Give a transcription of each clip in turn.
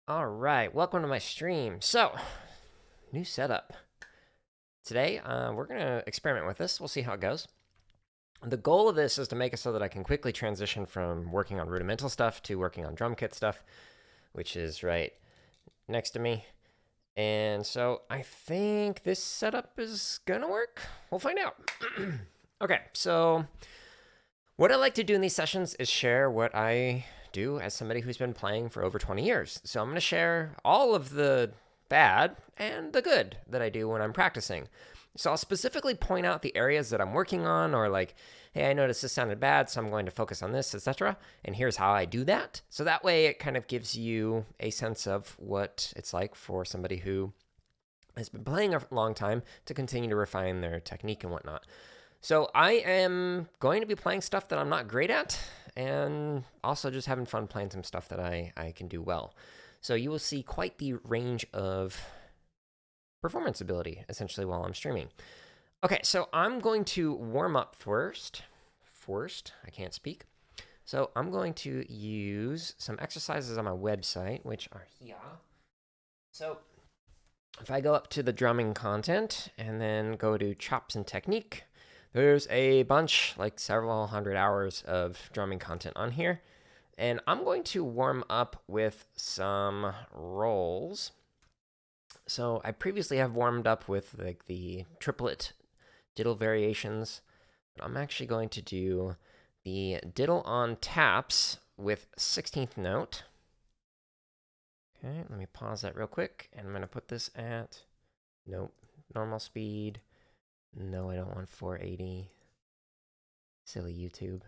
All right, welcome to my stream. So, new setup. Today, we're going to experiment with this. We'll see how it goes. The goal of this is to make it so that I can quickly transition from working on rudimental stuff to working on drum kit stuff, which is right next to me. And so I think this setup is going to work. We'll find out. Okay, so what I like to do in these sessions is share what I do as somebody who's been playing for over 20 years. So I'm going to share all of the bad and the good that I do when I'm practicing. So I'll specifically point out the areas that I'm working on, or like, hey, I noticed this sounded bad, so I'm going to focus on this, etc. And here's how I do that. So that way it kind of gives you a sense of what it's like for somebody who has been playing a long time to continue to refine their technique and whatnot. So I am going to be playing stuff that I'm not great at, and also just having fun playing some stuff that I can do well. So you will see quite the range of performance ability, essentially, while I'm streaming. Okay, so I'm going to warm up first. I can't speak. So I'm going to use some exercises on my website, which are here. So if I go up to the drumming content and then go to chops and technique, there's a bunch, like several hundred hours of drumming content on here. And I'm going to warm up with some rolls. So I previously have warmed up with like the triplet diddle variations. But I'm actually going to do the diddle on taps with 16th note. Okay, let me pause that real quick. And I'm going to put this at, nope, normal speed. No, I don't want 480. Silly YouTube.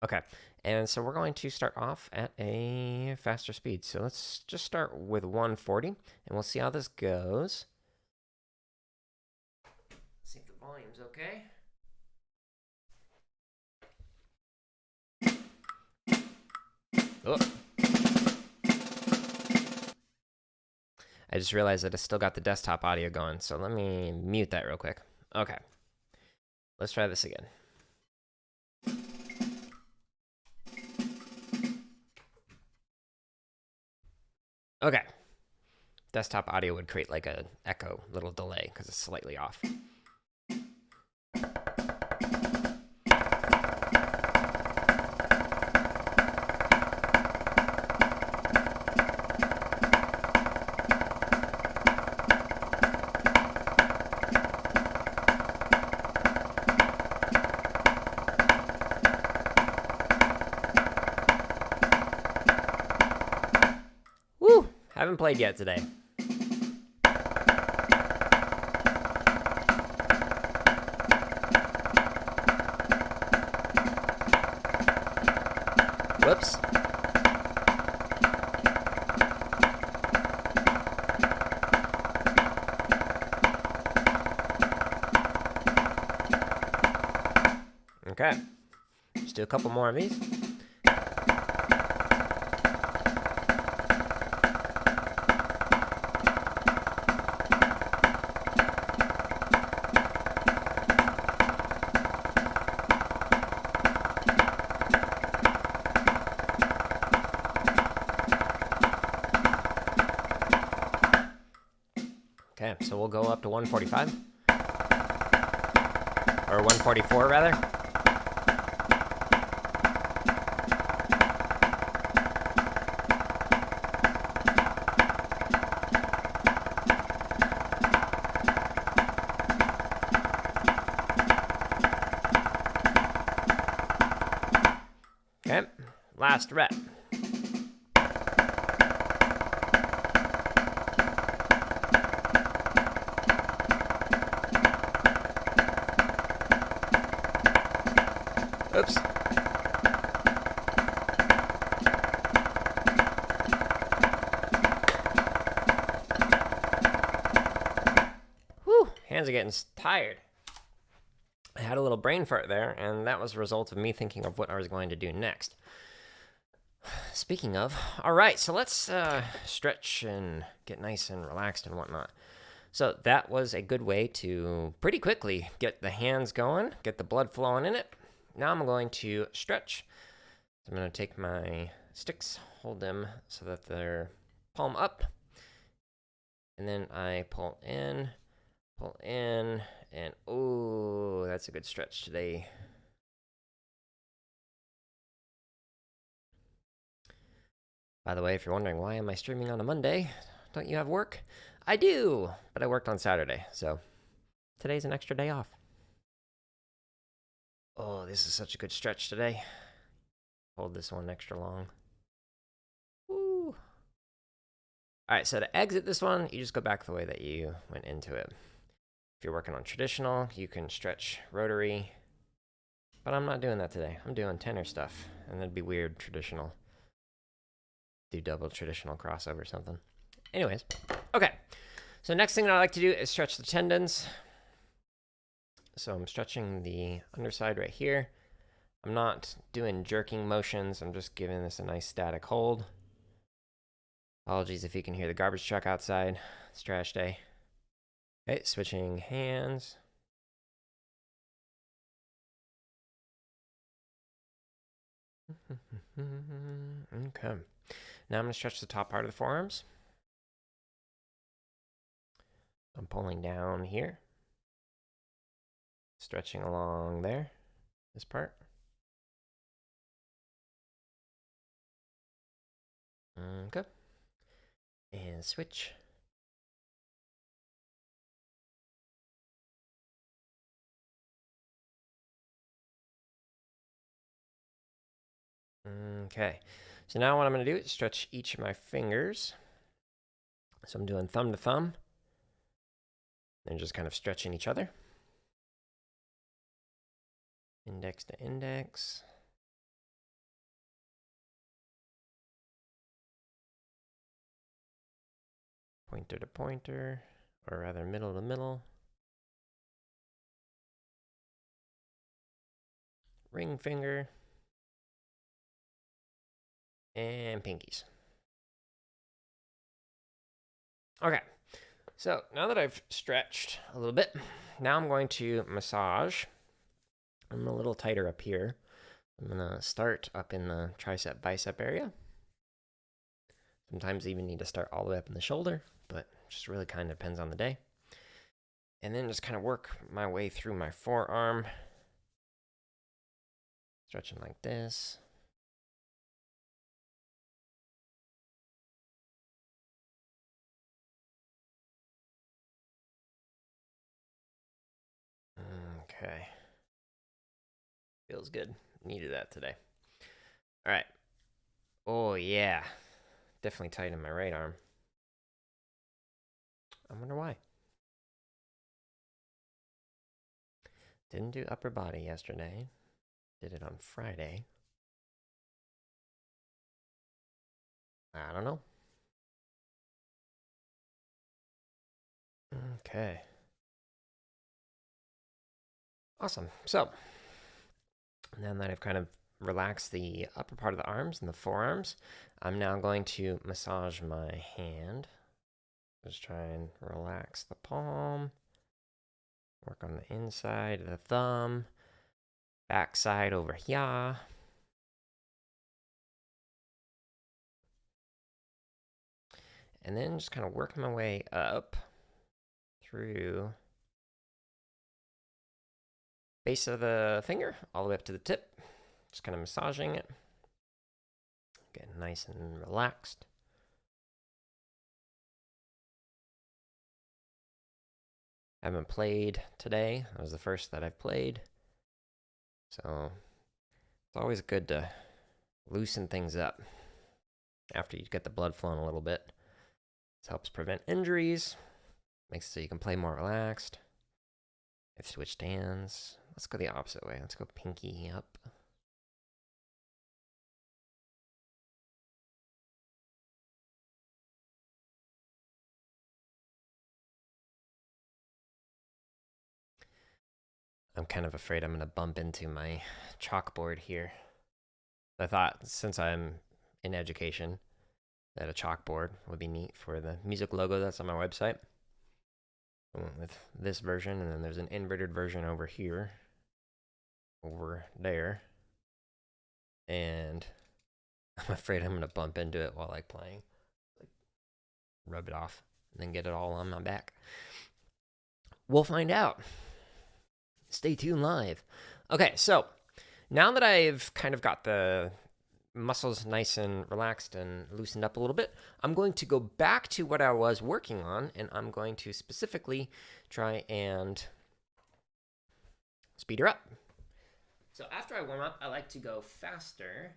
Okay, and so we're going to start off at a faster speed. So let's just start with 140, and we'll see how this goes. See if the volume's okay. Oh. I just realized that I still got the desktop audio going, so let me mute that real quick. Okay, let's try this again. Okay. Desktop audio would create like a echo little delay because it's slightly off. Woo! Haven't played yet today. Whoops. Okay. Just do a couple more of these. Okay, so we'll go up to 145. Or 144, rather. Okay, last rep. Oops. Whew, hands are getting tired. I had a little brain fart there, and that was a result of me thinking of what I was going to do next. Speaking of, all right, so let's stretch and get nice and relaxed and whatnot. So that was a good way to pretty quickly get the hands going, get the blood flowing in it. Now I'm going to stretch. I'm going to take my sticks, hold them so that they're palm up. And then I pull in, and oh, that's a good stretch today. By the way, if you're wondering why am I streaming on a Monday, don't you have work? I do, but I worked on Saturday, so today's an extra day off. Oh, this is such a good stretch today. Hold this one extra long. Woo. All right, so to exit this one, you just go back the way that you went into it. If you're working on traditional, you can stretch rotary, but I'm not doing that today. I'm doing tenor stuff, and that'd be weird, traditional. Do double traditional crossover or something. Anyways, okay. So next thing that I like to do is stretch the tendons. So I'm stretching the underside right here. I'm not doing jerking motions. I'm just giving this a nice static hold. Apologies if you can hear the garbage truck outside. It's trash day. Okay, switching hands. Okay. Now I'm going to stretch the top part of the forearms. I'm pulling down here. Stretching along there. This part. Okay. And switch. Okay. So now what I'm going to do is stretch each of my fingers. So I'm doing thumb to thumb. And just kind of stretching each other. Index to index. Pointer to pointer, or rather middle to middle. Ring finger. And pinkies. Okay, so now that I've stretched a little bit, now I'm going to massage. I'm a little tighter up here. I'm gonna start up in the tricep bicep area. Sometimes even need to start all the way up in the shoulder, but just really kind of depends on the day. And then just kind of work my way through my forearm. Stretching like this. Okay. Feels good. Needed that today. All right. Oh, yeah. Definitely tighten my right arm. I wonder why. Didn't do upper body yesterday. Did it on Friday. I don't know. Okay. Awesome. So, now that I've kind of relaxed the upper part of the arms and the forearms, I'm now going to massage my hand. Just try and relax the palm. Work on the inside of the thumb. Back side over here. And then just kind of working my way up through base of the finger all the way up to the tip. Just kind of massaging it. Getting nice and relaxed. I haven't played today. That was the first that I've played. So it's always good to loosen things up after you get the blood flowing a little bit. This helps prevent injuries. Makes it so you can play more relaxed. I've switched hands. Let's go the opposite way. Let's go pinky up. I'm kind of afraid I'm going to bump into my chalkboard here. I thought, since I'm in education, that a chalkboard would be neat for the music logo that's on my website. I went with this version, and then there's an inverted version over here. Over there. And I'm afraid I'm going to bump into it while like playing. rub it off and then get it all on my back. We'll find out. Stay tuned live. Okay, so now that I've kind of got the muscles nice and relaxed and loosened up a little bit, I'm going to go back to what I was working on, and I'm going to specifically try and speed her up. So after I warm up, I like to go faster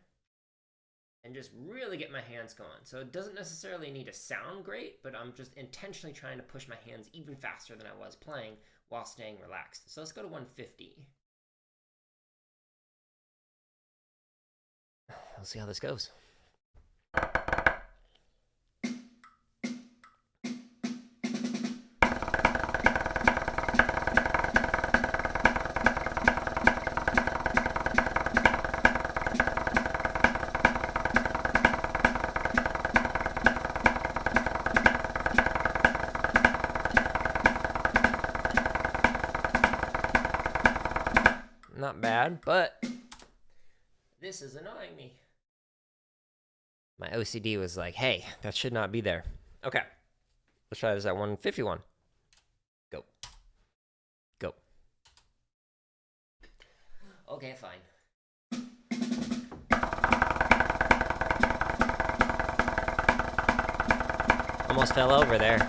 and just really get my hands going. So it doesn't necessarily need to sound great, but I'm just intentionally trying to push my hands even faster than I was playing while staying relaxed. So let's go to 150. We'll see how this goes. Not bad, but this is annoying me. My OCD was like, hey, that should not be there. Okay, let's try this at 151. Go. Go. Okay, fine. Almost fell over there.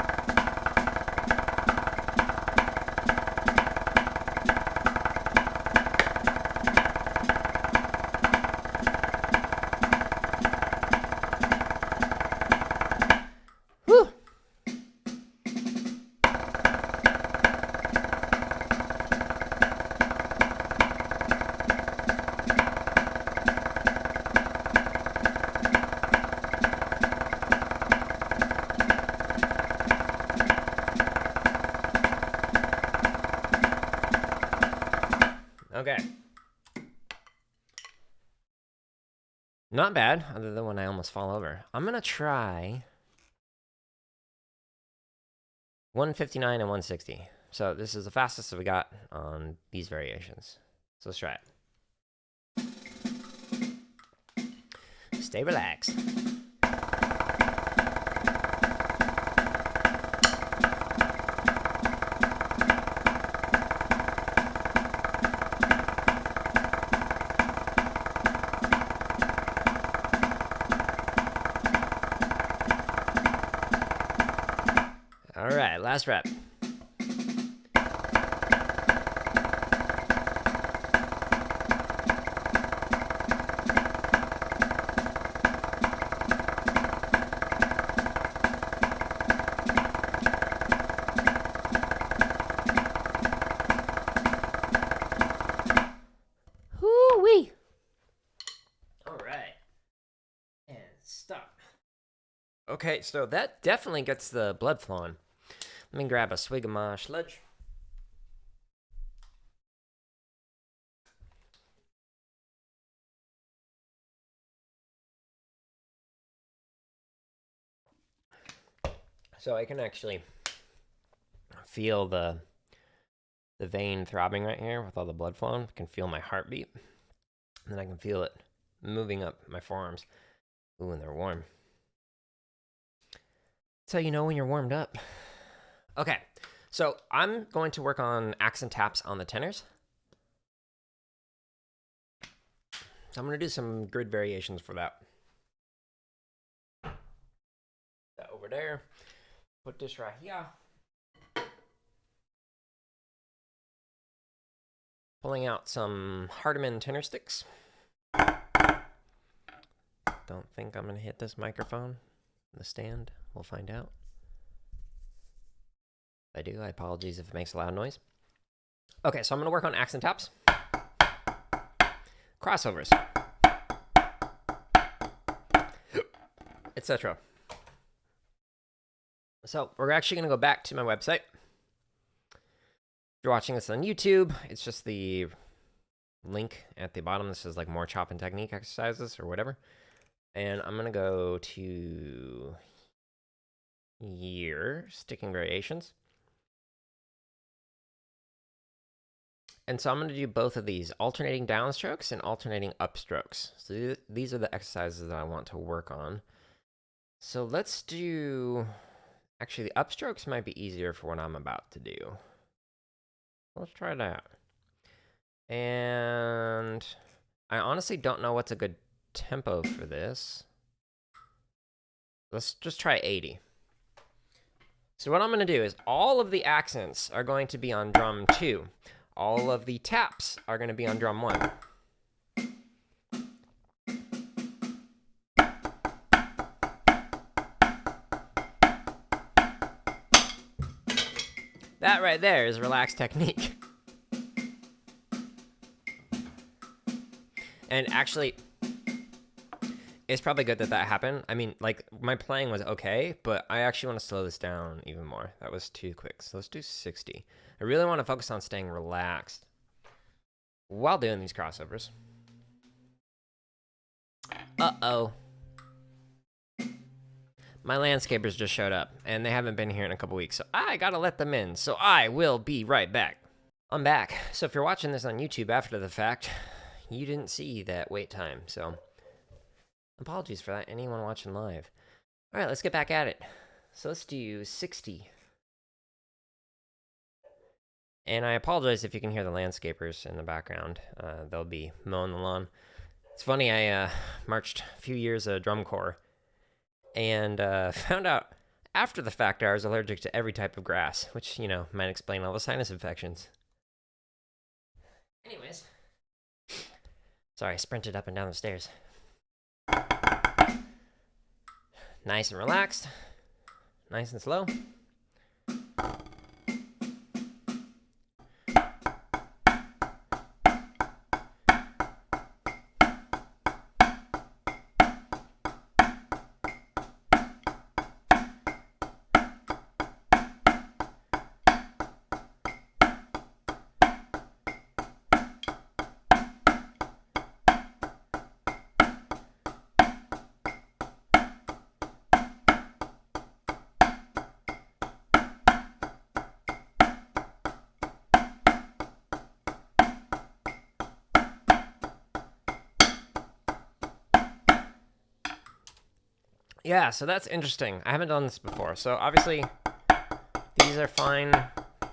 Okay. Not bad, other than when I almost fall over. I'm going to try 159 and 160. So this is the fastest that we got on these variations. So let's try it. Stay relaxed. All right, last rep. Woo-wee. All right. And stop. Okay, so that definitely gets the blood flowing. Let me grab a swig of my sludge. So I can actually feel the vein throbbing right here with all the blood flowing. I can feel my heartbeat. And then I can feel it moving up my forearms. Ooh, and they're warm. That's how you know when you're warmed up. Okay, so I'm going to work on accent taps on the tenors. So I'm going to do some grid variations for that. That over there. Put this right here. Pulling out some Hardeman tenor sticks. Don't think I'm going to hit this microphone, the stand. We'll find out. If I do, I apologize if it makes a loud noise. Okay, so I'm going to work on accent taps. Crossovers. Etc. So we're actually going to go back to my website. If you're watching this on YouTube, it's just the link at the bottom. This is like more chop and technique exercises or whatever. And I'm going to go to here, sticking variations. And so I'm going to do both of these, alternating downstrokes and alternating upstrokes. So these are the exercises that I want to work on. So let's do Actually, the upstrokes might be easier for what I'm about to do. Let's try that. And I honestly don't know what's a good tempo for this. Let's just try 80. So what I'm going to do is all of the accents are going to be on drum 2. All of the taps are going to be on drum 1. That right there is relaxed technique. And actually, it's probably good that that happened. I mean, like, my playing was okay, but I actually want to slow this down even more. That was too quick. So let's do 60. I really want to focus on staying relaxed while doing these crossovers. Uh-oh. My landscapers just showed up, and they haven't been here in a couple weeks, so I gotta let them in. So I will be right back. I'm back. So if you're watching this on YouTube after the fact, you didn't see that wait time, so apologies for that, anyone watching live. All right, let's get back at it. So let's do 60. And I apologize if you can hear the landscapers in the background. They'll be mowing the lawn. It's funny, I marched a few years of drum corps, and found out after the fact I was allergic to every type of grass, which, you know, might explain all the sinus infections. Anyways. Sorry, I sprinted up and down the stairs. Nice and relaxed. Nice and slow. Yeah, so that's interesting. I haven't done this before. So obviously, these are fine.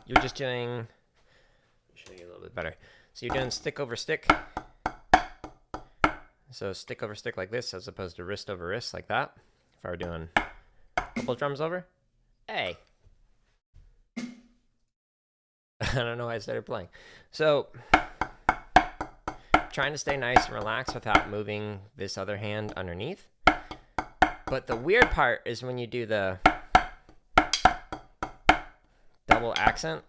You're just doing, let me show you a little bit better. So you're doing stick over stick. So stick over stick like this, as opposed to wrist over wrist like that. If I were doing a couple drums over. Hey. I don't know why I started playing. So, trying to stay nice and relaxed without moving this other hand underneath. But the weird part is when you do the double accent.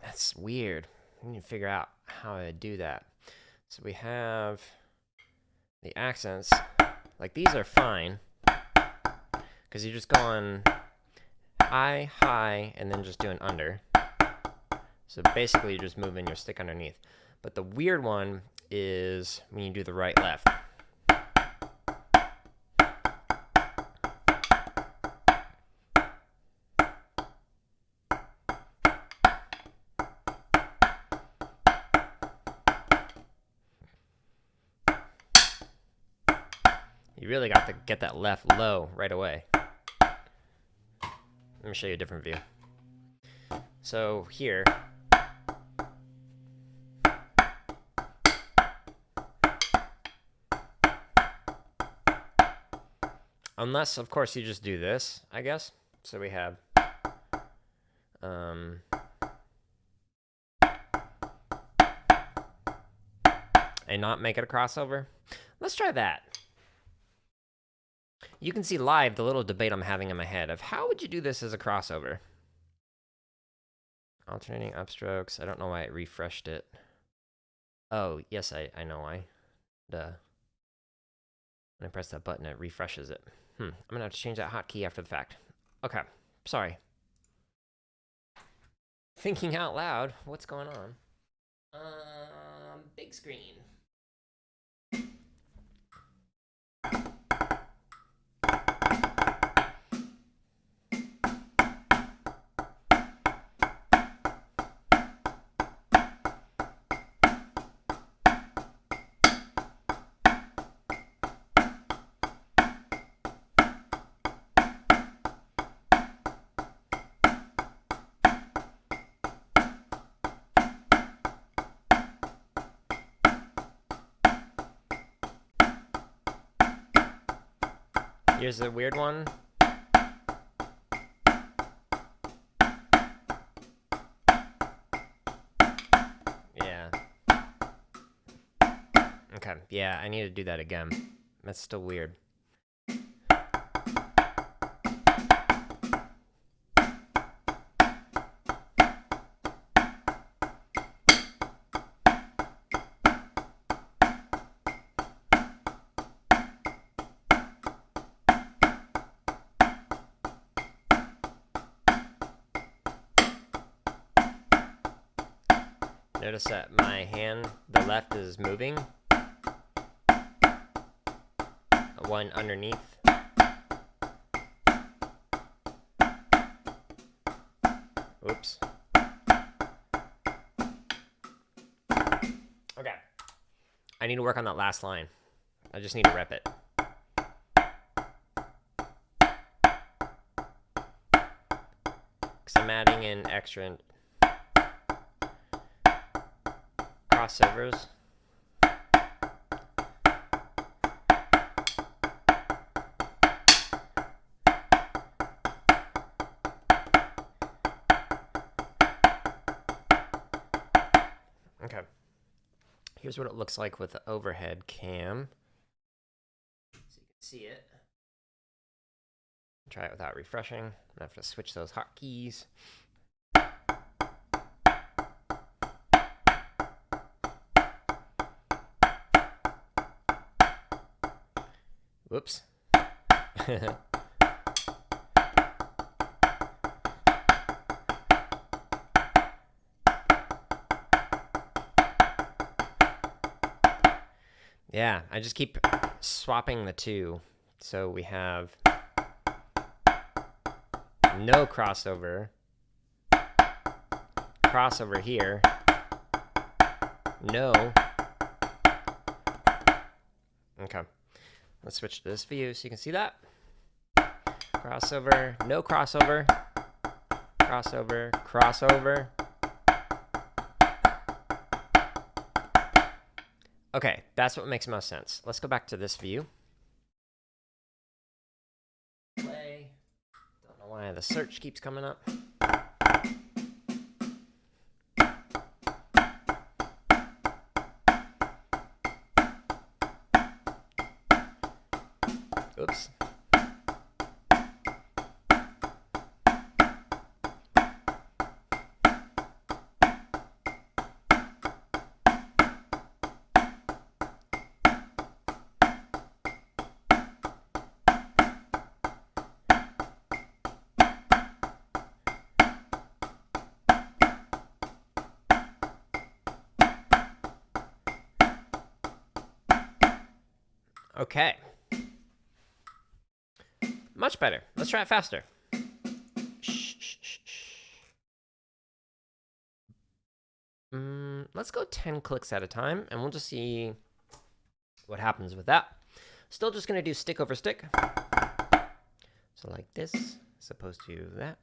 That's weird. I need to figure out how to do that. So we have the accents. Like, these are fine, because you're just going high, high, and then just doing under. So basically, you're just moving your stick underneath. But the weird one is when you do the right, left. You really got to get that left low right away. Let me show you a different view. So here, unless, of course, you just do this, I guess. So we have, and not make it a crossover. Let's try that. You can see live the little debate I'm having in my head of how would you do this as a crossover? Alternating upstrokes. I don't know why it refreshed it. Oh, yes, I know why. Duh. When I press that button, it refreshes it. I'm gonna have to change that hotkey after the fact. Okay, sorry. Thinking out loud, what's going on? Big screen. Here's the weird one. Yeah. Okay, yeah, I need to do that again. That's still weird. Notice that my hand, the left is moving. One underneath. Oops. Okay. I need to work on that last line. I just need to rep it. Because I'm adding in extra crossovers. Okay. Here's what it looks like with the overhead cam. So you can see it. Try it without refreshing. I'm gonna have to switch those hotkeys. Whoops. Yeah, I just keep swapping the two. So we have no crossover. Crossover here. No. Okay. Let's switch to this view so you can see that. Crossover, no crossover. Crossover, crossover. Okay, that's what makes most sense. Let's go back to this view. Play. Don't know why the search keeps coming up. Oops. Okay. Much better. Let's try it faster. Let's go 10 clicks at a time, and we'll just see what happens with that. Still just going to do stick over stick. So like this, as opposed to that.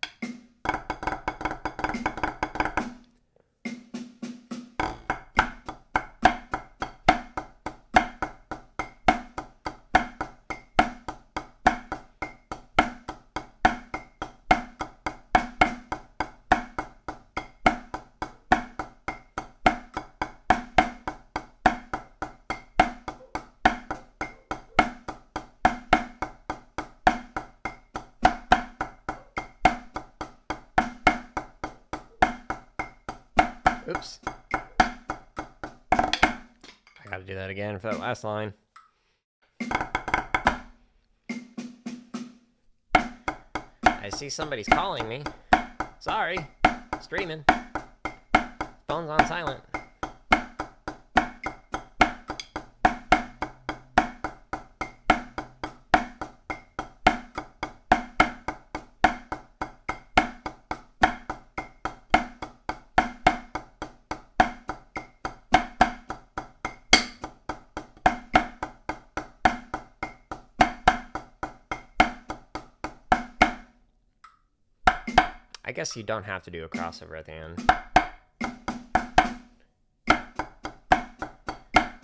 Oops. I gotta do that again for that last line. I see somebody's calling me. Sorry. Streaming. Phone's on silent. I guess you don't have to do a crossover at the end.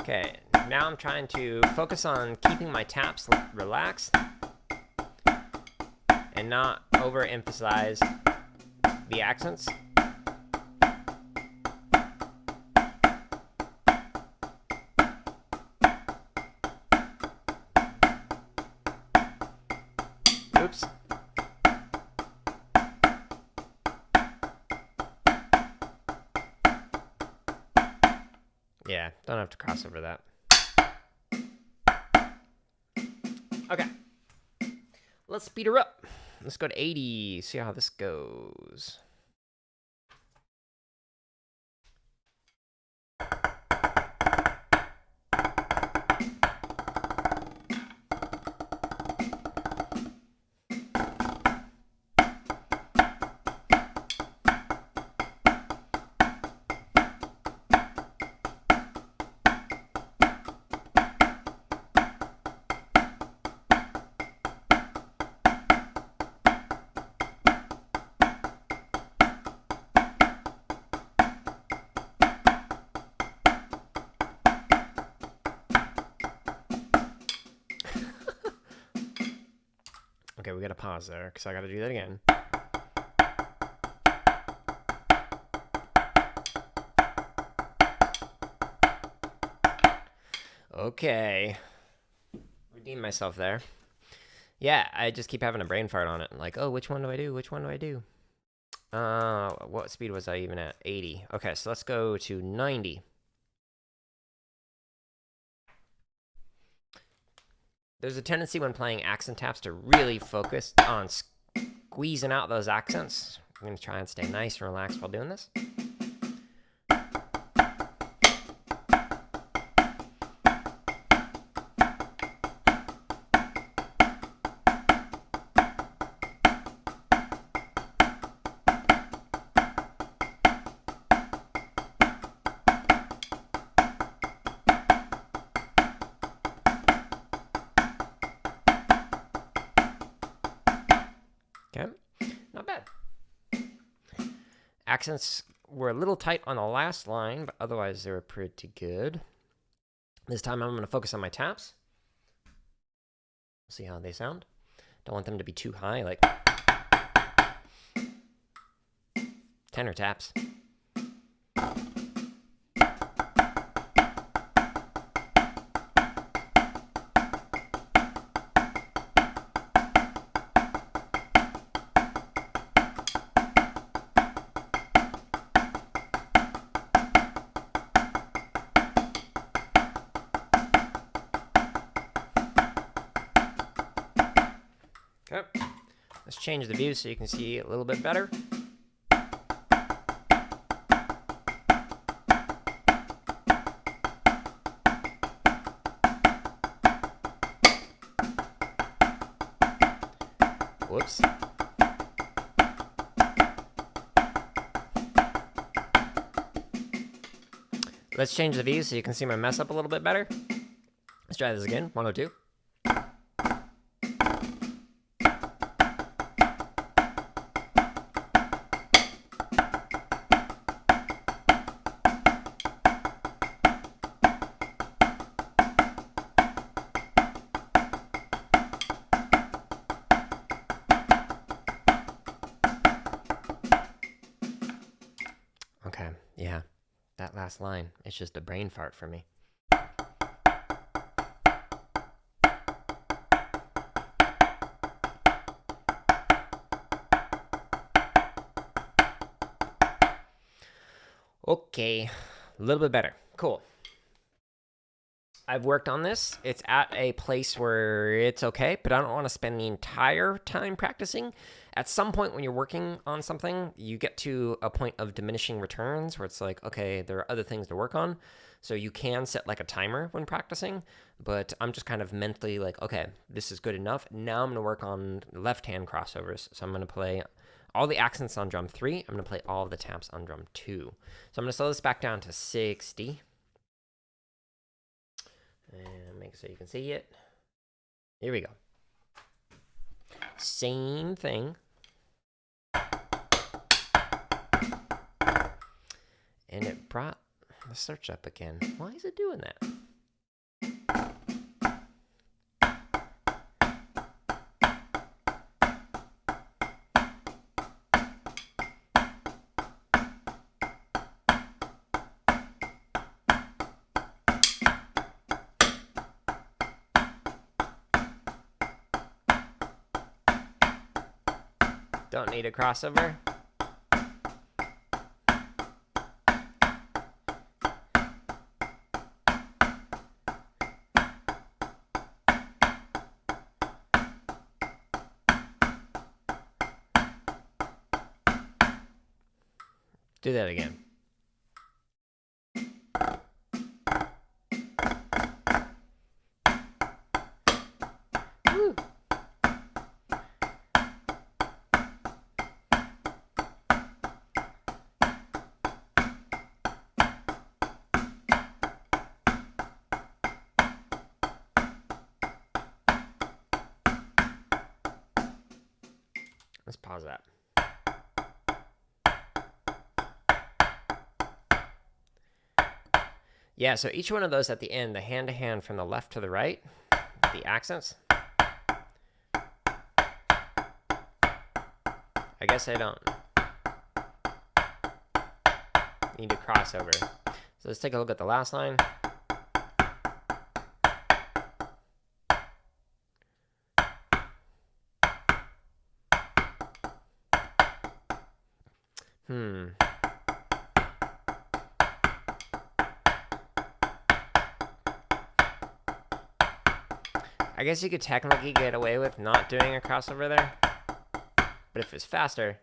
Okay, now I'm trying to focus on keeping my taps relaxed and not overemphasize the accents. Oops. Yeah, don't have to cross over that. Okay. Let's speed her up. Let's go to 80, see how this goes. Okay, we gotta pause there because I gotta do that again. Okay. Redeem myself there. Yeah, I just keep having a brain fart on it. Like, oh, which one do I do? Which one do I do? What speed was I even at? 80. Okay, so let's go to 90. There's a tendency when playing accent taps to really focus on squeezing out those accents. I'm going to try and stay nice and relaxed while doing this. Okay, not bad. Accents were a little tight on the last line, but otherwise they were pretty good. This time I'm going to focus on my taps. See how they sound. Don't want them to be too high, like tenor taps. Okay, let's change the view so you can see a little bit better. Whoops. Let's change the view so you can see my mess up a little bit better. Let's try this again. 102. Okay, yeah, that last line, it's just a brain fart for me. Okay, a little bit better. Cool. I've worked on this. It's at a place where it's okay, but I don't want to spend the entire time practicing. At some point when you're working on something, you get to a point of diminishing returns where it's like, okay, there are other things to work on. So you can set like a timer when practicing, but I'm just kind of mentally like, okay, this is good enough. Now I'm going to work on left-hand crossovers. So I'm going to play all the accents on drum 3. I'm going to play all of the taps on drum 2. So I'm going to slow this back down to 60. And make sure you can see it. Here we go. Same thing. And it brought the search up again. Why is it doing that? Don't need a crossover. Do that again. Woo. Let's pause that. Yeah, so each one of those at the end, the hand-to-hand from the left to the right, the accents. I guess I don't need to crossover. So let's take a look at the last line. I guess you could technically get away with not doing a crossover there, but if it's faster,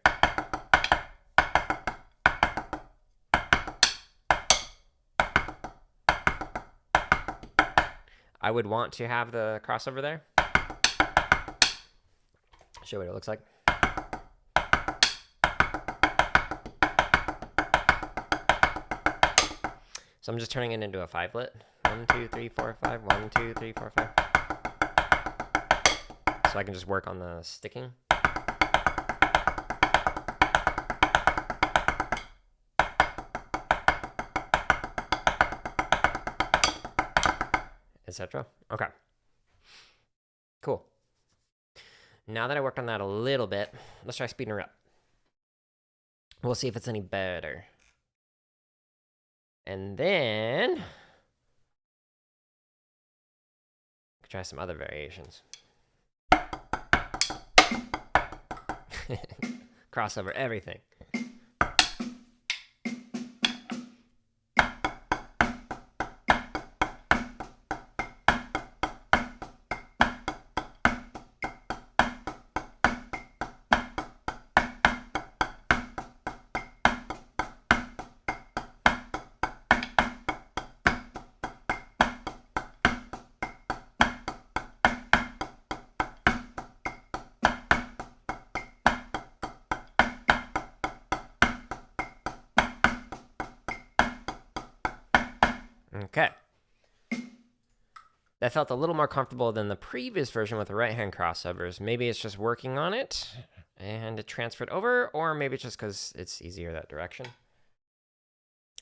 I would want to have the crossover there. Show what it looks like. So I'm just turning it into a 5-lit. 1, 2, 3, 4, 5. 1, 2, 3, 4, 5. So I can just work on the sticking. Etc. Okay. Cool. Now that I worked on that a little bit, let's try speeding her up. We'll see if it's any better. And then try some other variations. Crossover everything. Okay. That felt a little more comfortable than the previous version with the right-hand crossovers. Maybe it's just working on it and it transferred over, or maybe it's just because it's easier that direction.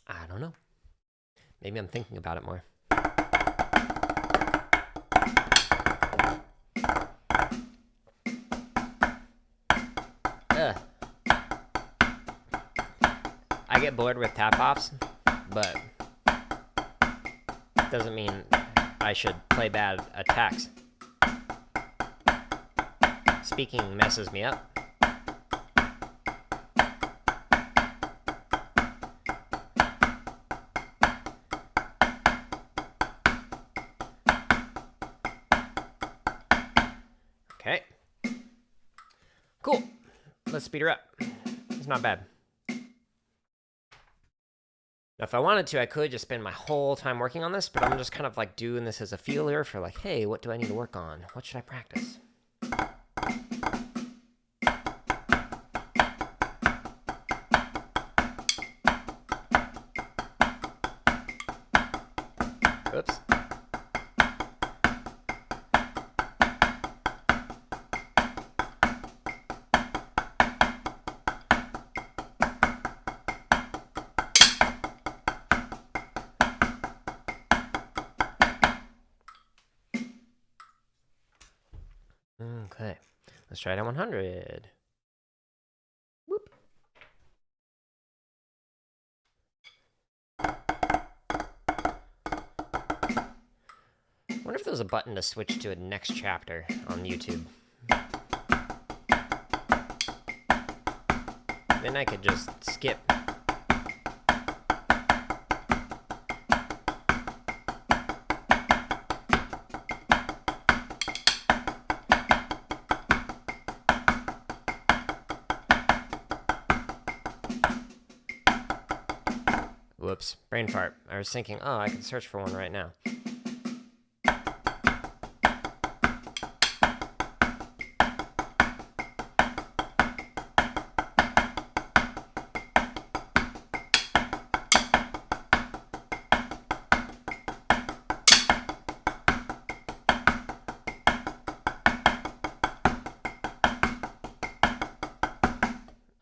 I don't know. Maybe I'm thinking about it more. Ugh. I get bored with tap-offs, but doesn't mean I should play bad attacks. Speaking messes me up. Okay. Cool. Let's speed her up. It's not bad. Now, if I wanted to, I could just spend my whole time working on this, but I'm just kind of like doing this as a feeler for like, hey, what do I need to work on? What should I practice? Oops. Okay, let's try it at 100. Whoop. Wonder if there's a button to switch to a next chapter on YouTube. then I could just skip. Whoops, brain fart. I was thinking, oh, I can search for one right now.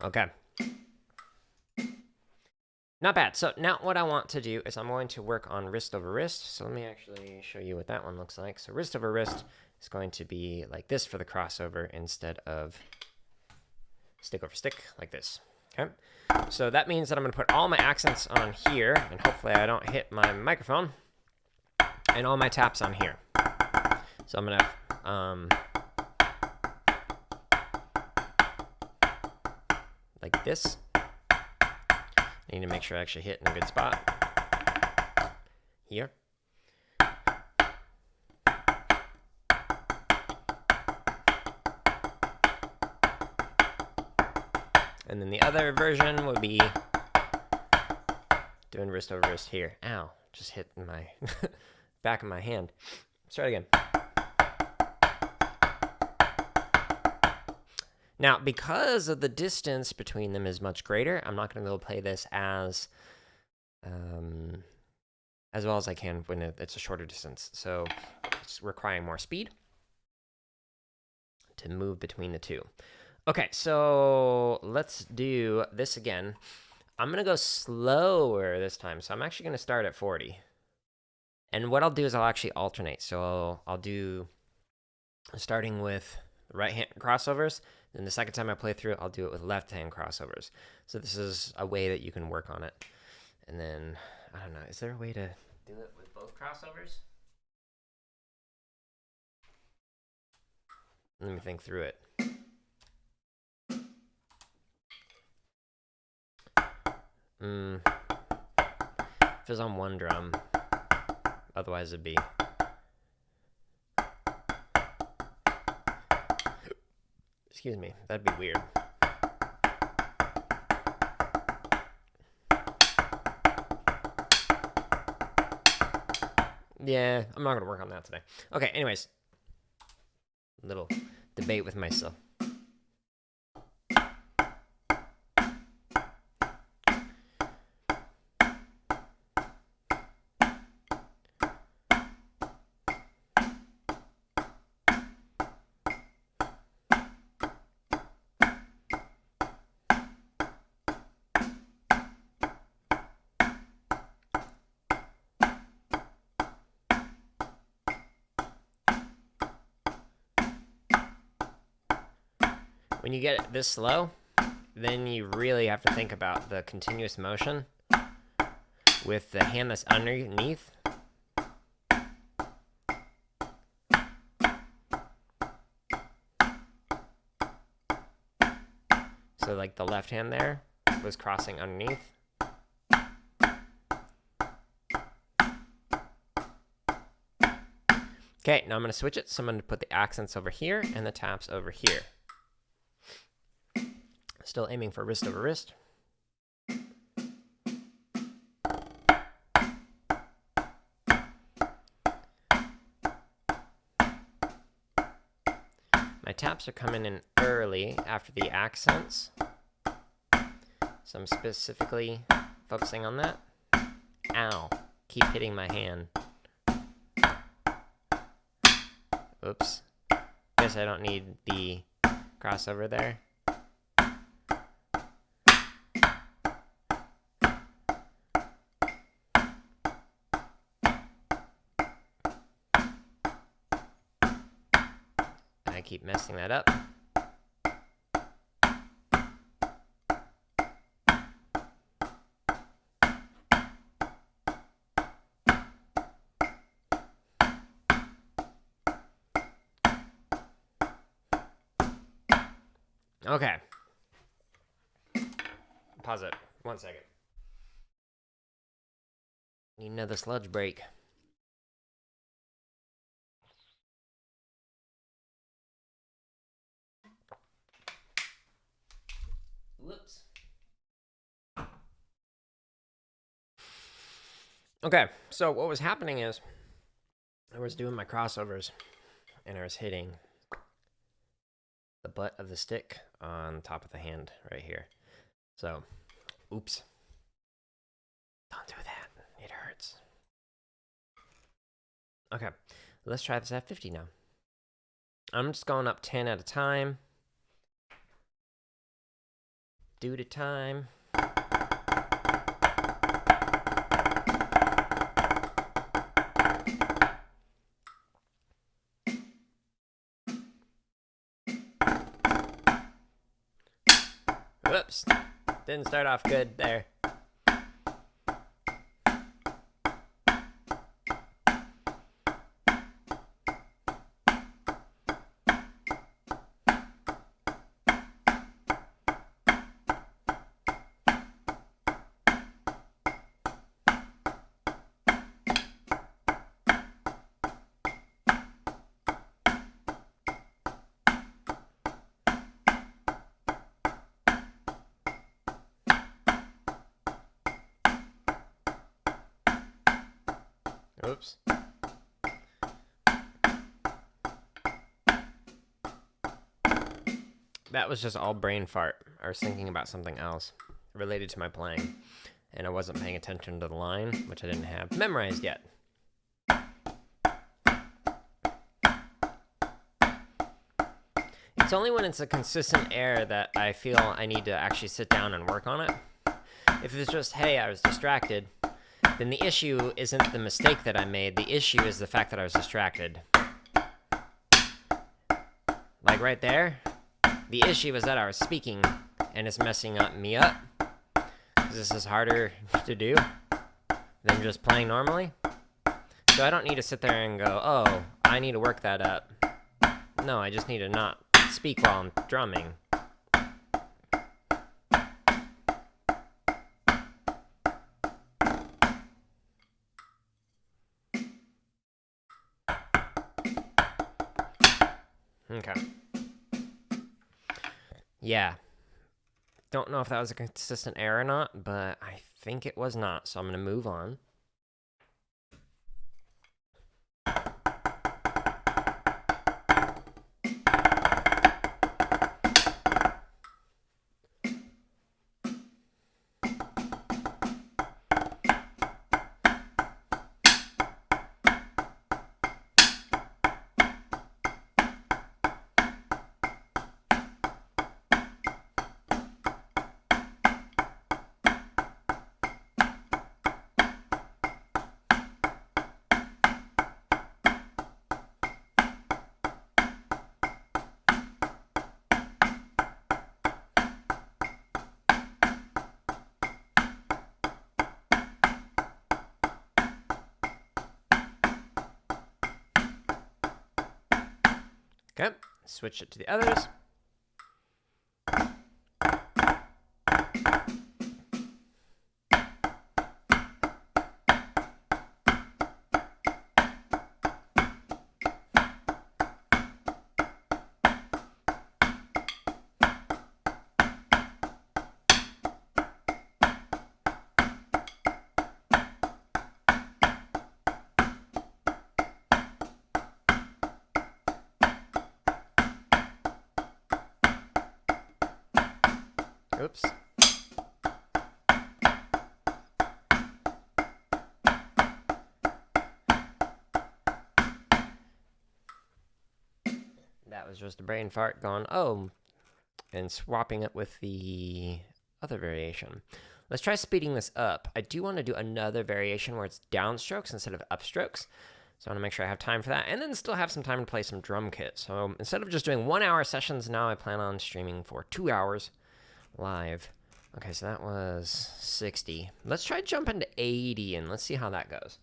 Okay. Not bad. So now what I want to do is I'm going to work on wrist over wrist. So let me actually show you what that one looks like. So wrist over wrist is going to be like this for the crossover instead of stick over stick like this. Okay. So that means that I'm going to put all my accents on here, and hopefully I don't hit my microphone, and all my taps on here. So I'm going to like this. I need to make sure I actually hit in a good spot. Here. And then the other version would be doing wrist over wrist here. Ow, just hit my back of my hand. Let's try it again. Now, because of the distance between them is much greater, I'm not going to be able to play this as well as I can when it's a shorter distance. So it's requiring more speed to move between the two. Okay, so let's do this again. I'm going to go slower this time. So I'm actually going to start at 40. And what I'll do is I'll actually alternate. So I'll do starting with right hand crossovers. Then the second time I play through it, I'll do it with left hand crossovers. So this is a way that you can work on it. And then, I don't know, is there a way to do it with both crossovers? Let me think through it. If it was on one drum, otherwise it'd be. Excuse me, that'd be weird. Yeah, I'm not gonna work on that today. Okay, anyways. Little debate with myself. When you get it this slow, then you really have to think about the continuous motion with the hand that's underneath. So like the left hand there was crossing underneath. Okay, now I'm going to switch it. So I'm going to put the accents over here and the taps over here. Still aiming for wrist over wrist. My taps are coming in early after the accents. So I'm specifically focusing on that. Ow, keep hitting my hand. Oops. Guess I don't need the crossover there. I keep messing that up. Okay. Pause it. 1 second. Need another sludge break. Whoops. Okay, so what was happening is I was doing my crossovers and I was hitting the butt of the stick on top of the hand right here. So, oops. Don't do that. It hurts. Okay, let's try this at 50 now. I'm just going up 10 at a time. Due to time. Whoops. Didn't start off good there. Oops. That was just all brain fart. I was thinking about something else related to my playing, and I wasn't paying attention to the line, which I didn't have memorized yet. It's only when it's a consistent error that I feel I need to actually sit down and work on it. If it's just, hey, I was distracted, then the issue isn't the mistake that I made. The issue is the fact that I was distracted. Like right there, the issue is that I was speaking and it's messing me up. Because this is harder to do than just playing normally. So I don't need to sit there and go, oh, I need to work that up. No, I just need to not speak while I'm drumming. Okay. Yeah. Don't know if that was a consistent error or not, but I think it was not, so I'm going to move on. Okay, switch it to the others. Oops. That was just a brain fart going, oh, and swapping it with the other variation. Let's try speeding this up. I do want to do another variation where it's downstrokes instead of upstrokes. So I want to make sure I have time for that, and then still have some time to play some drum kit. So instead of just doing 1 hour sessions, now I plan on streaming for 2 hours live. Okay, so that was 60. Let's try jumping to 80, and let's see how that goes.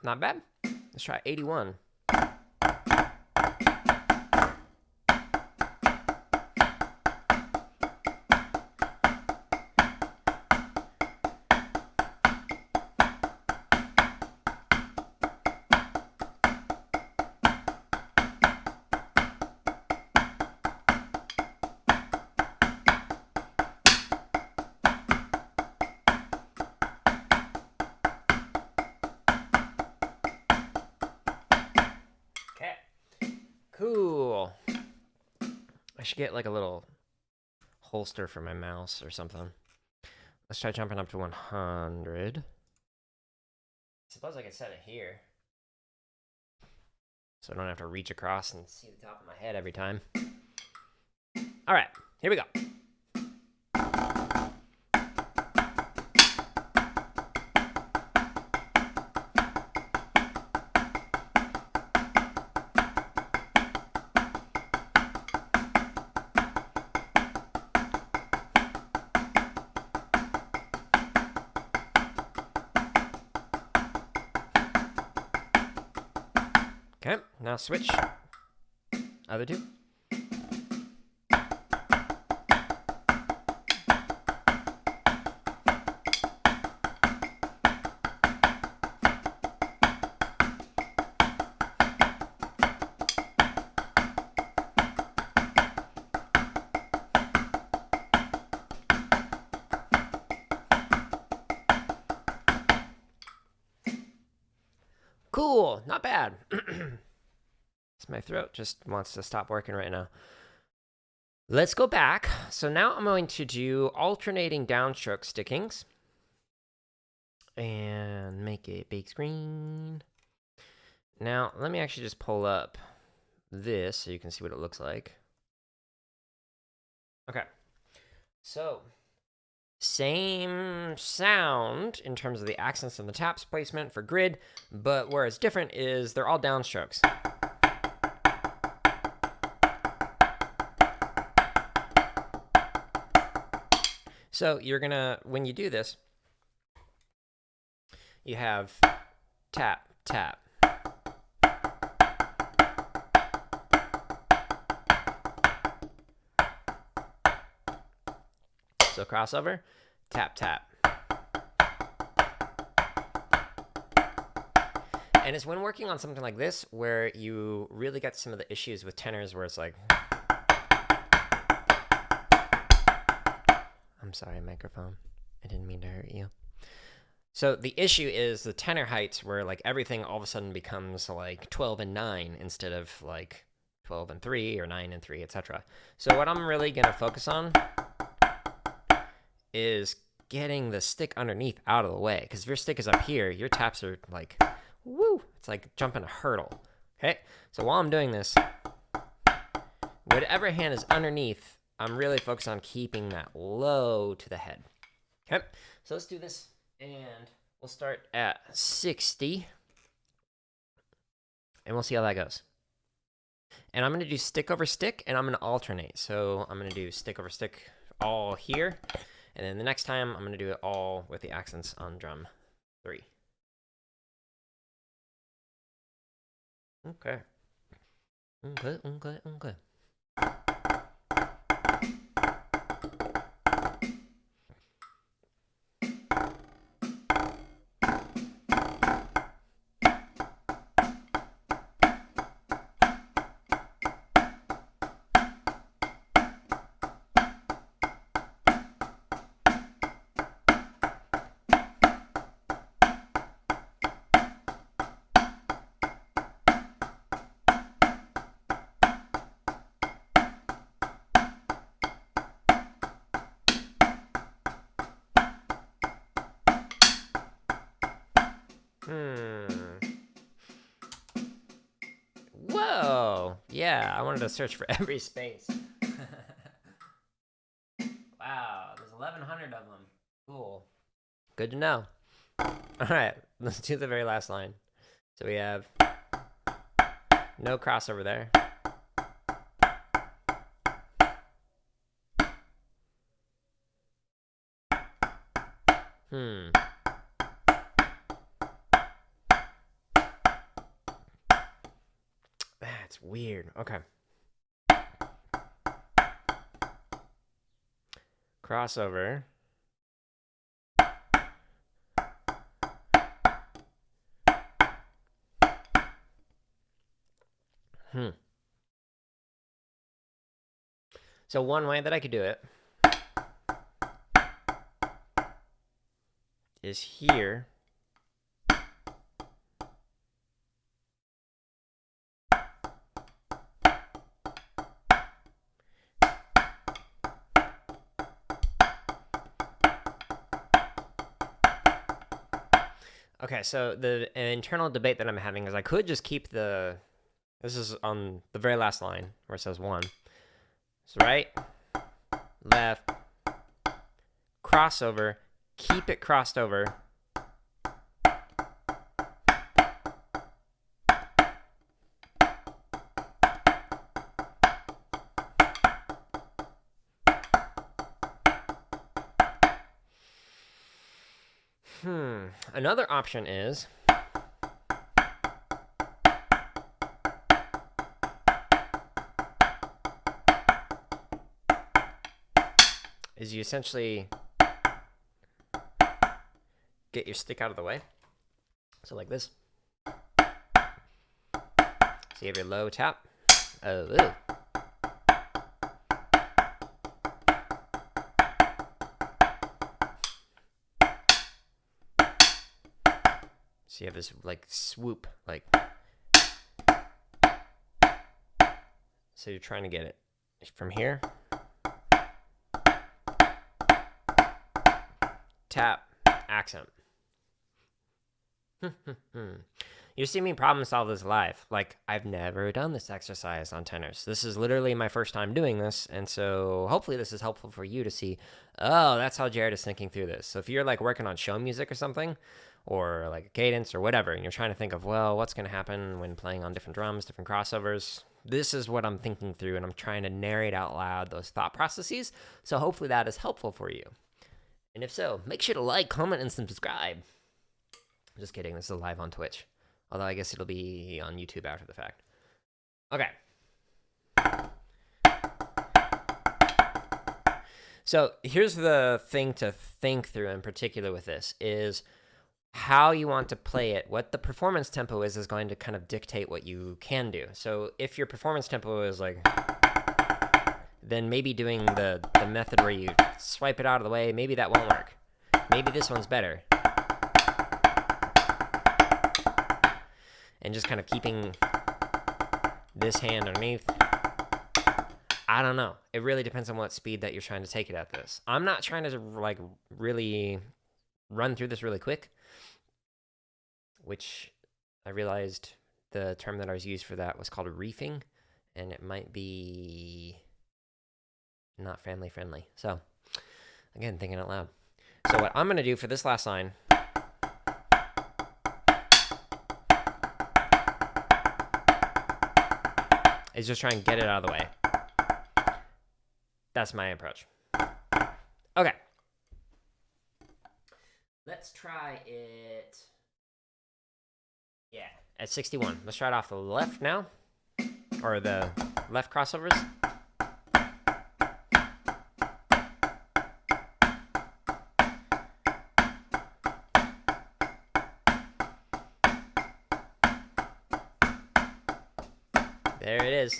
not bad. Let's try 81. Cool. I should get like a little holster for my mouse or something. Let's try jumping up to 100. Suppose I could set it here, so I don't have to reach across and see the top of my head every time. All right, here we go. Okay, now switch. Other two. Cool, not bad. My throat just wants to stop working right now. Let's go back. So now I'm going to do alternating downstroke stickings and make a big screen. Now, let me actually just pull up this so you can see what it looks like. Okay. So, same sound in terms of the accents and the taps placement for grid, but where it's different is they're all downstrokes. So you're gonna, when you do this, you have tap, tap. So crossover, tap, tap. And it's when working on something like this where you really get some of the issues with tenors where it's like, I'm sorry, microphone. I didn't mean to hurt you. So the issue is the tenor heights where like everything all of a sudden becomes like 12 and 9 instead of like 12 and 3 or 9 and 3, etc. So what I'm really going to focus on is getting the stick underneath out of the way. Because if your stick is up here, your taps are like, woo, it's like jumping a hurdle. Okay, so while I'm doing this, whatever hand is underneath, I'm really focused on keeping that low to the head. Okay, so let's do this, and we'll start at 60, and we'll see how that goes. And I'm going to do stick over stick, and I'm going to alternate. So I'm going to do stick over stick all here, and then the next time I'm going to do it all with the accents on drum 3. Okay. Okay. Whoa! Yeah, I wanted to search for every space. Wow, there's 1,100 of them. Cool. Good to know. All right, let's do the very last line. So we have no crossover there. It's weird. Okay. Crossover. So one way that I could do it is here. Okay, so the internal debate that I'm having is I could just keep the, this is on the very last line where it says 1. So right, left, crossover, keep it crossed over. Another option is you essentially get your stick out of the way. So like this. So you have your low tap. Oh, ew. So you have this like swoop, like. So you're trying to get it from here. Tap, accent. You see me problem solve this live. Like, I've never done this exercise on tenors. This is literally my first time doing this, and so hopefully this is helpful for you to see, oh, that's how Jared is thinking through this. So if you're like working on show music or something, or like a cadence or whatever, and you're trying to think of, well, what's going to happen when playing on different drums, different crossovers, this is what I'm thinking through, and I'm trying to narrate out loud those thought processes. So hopefully that is helpful for you. And if so, make sure to like, comment, and subscribe. Just kidding, this is live on Twitch. Although I guess it'll be on YouTube after the fact. Okay. So here's the thing to think through in particular with this is how you want to play it. What the performance tempo is going to kind of dictate what you can do. So if your performance tempo is like, then maybe doing the method where you swipe it out of the way, maybe that won't work. Maybe this one's better. And just kind of keeping this hand underneath. I don't know. It really depends on what speed that you're trying to take it at this. I'm not trying to like really run through this really quick, which I realized the term that I was used for that was called reefing, and it might be not family friendly. So again, thinking out loud. So what I'm going to do for this last line is just try and get it out of the way. That's my approach. Okay. Let's try it. Yeah, at 61. Let's try it off the left now. Or the left crossovers. There it is.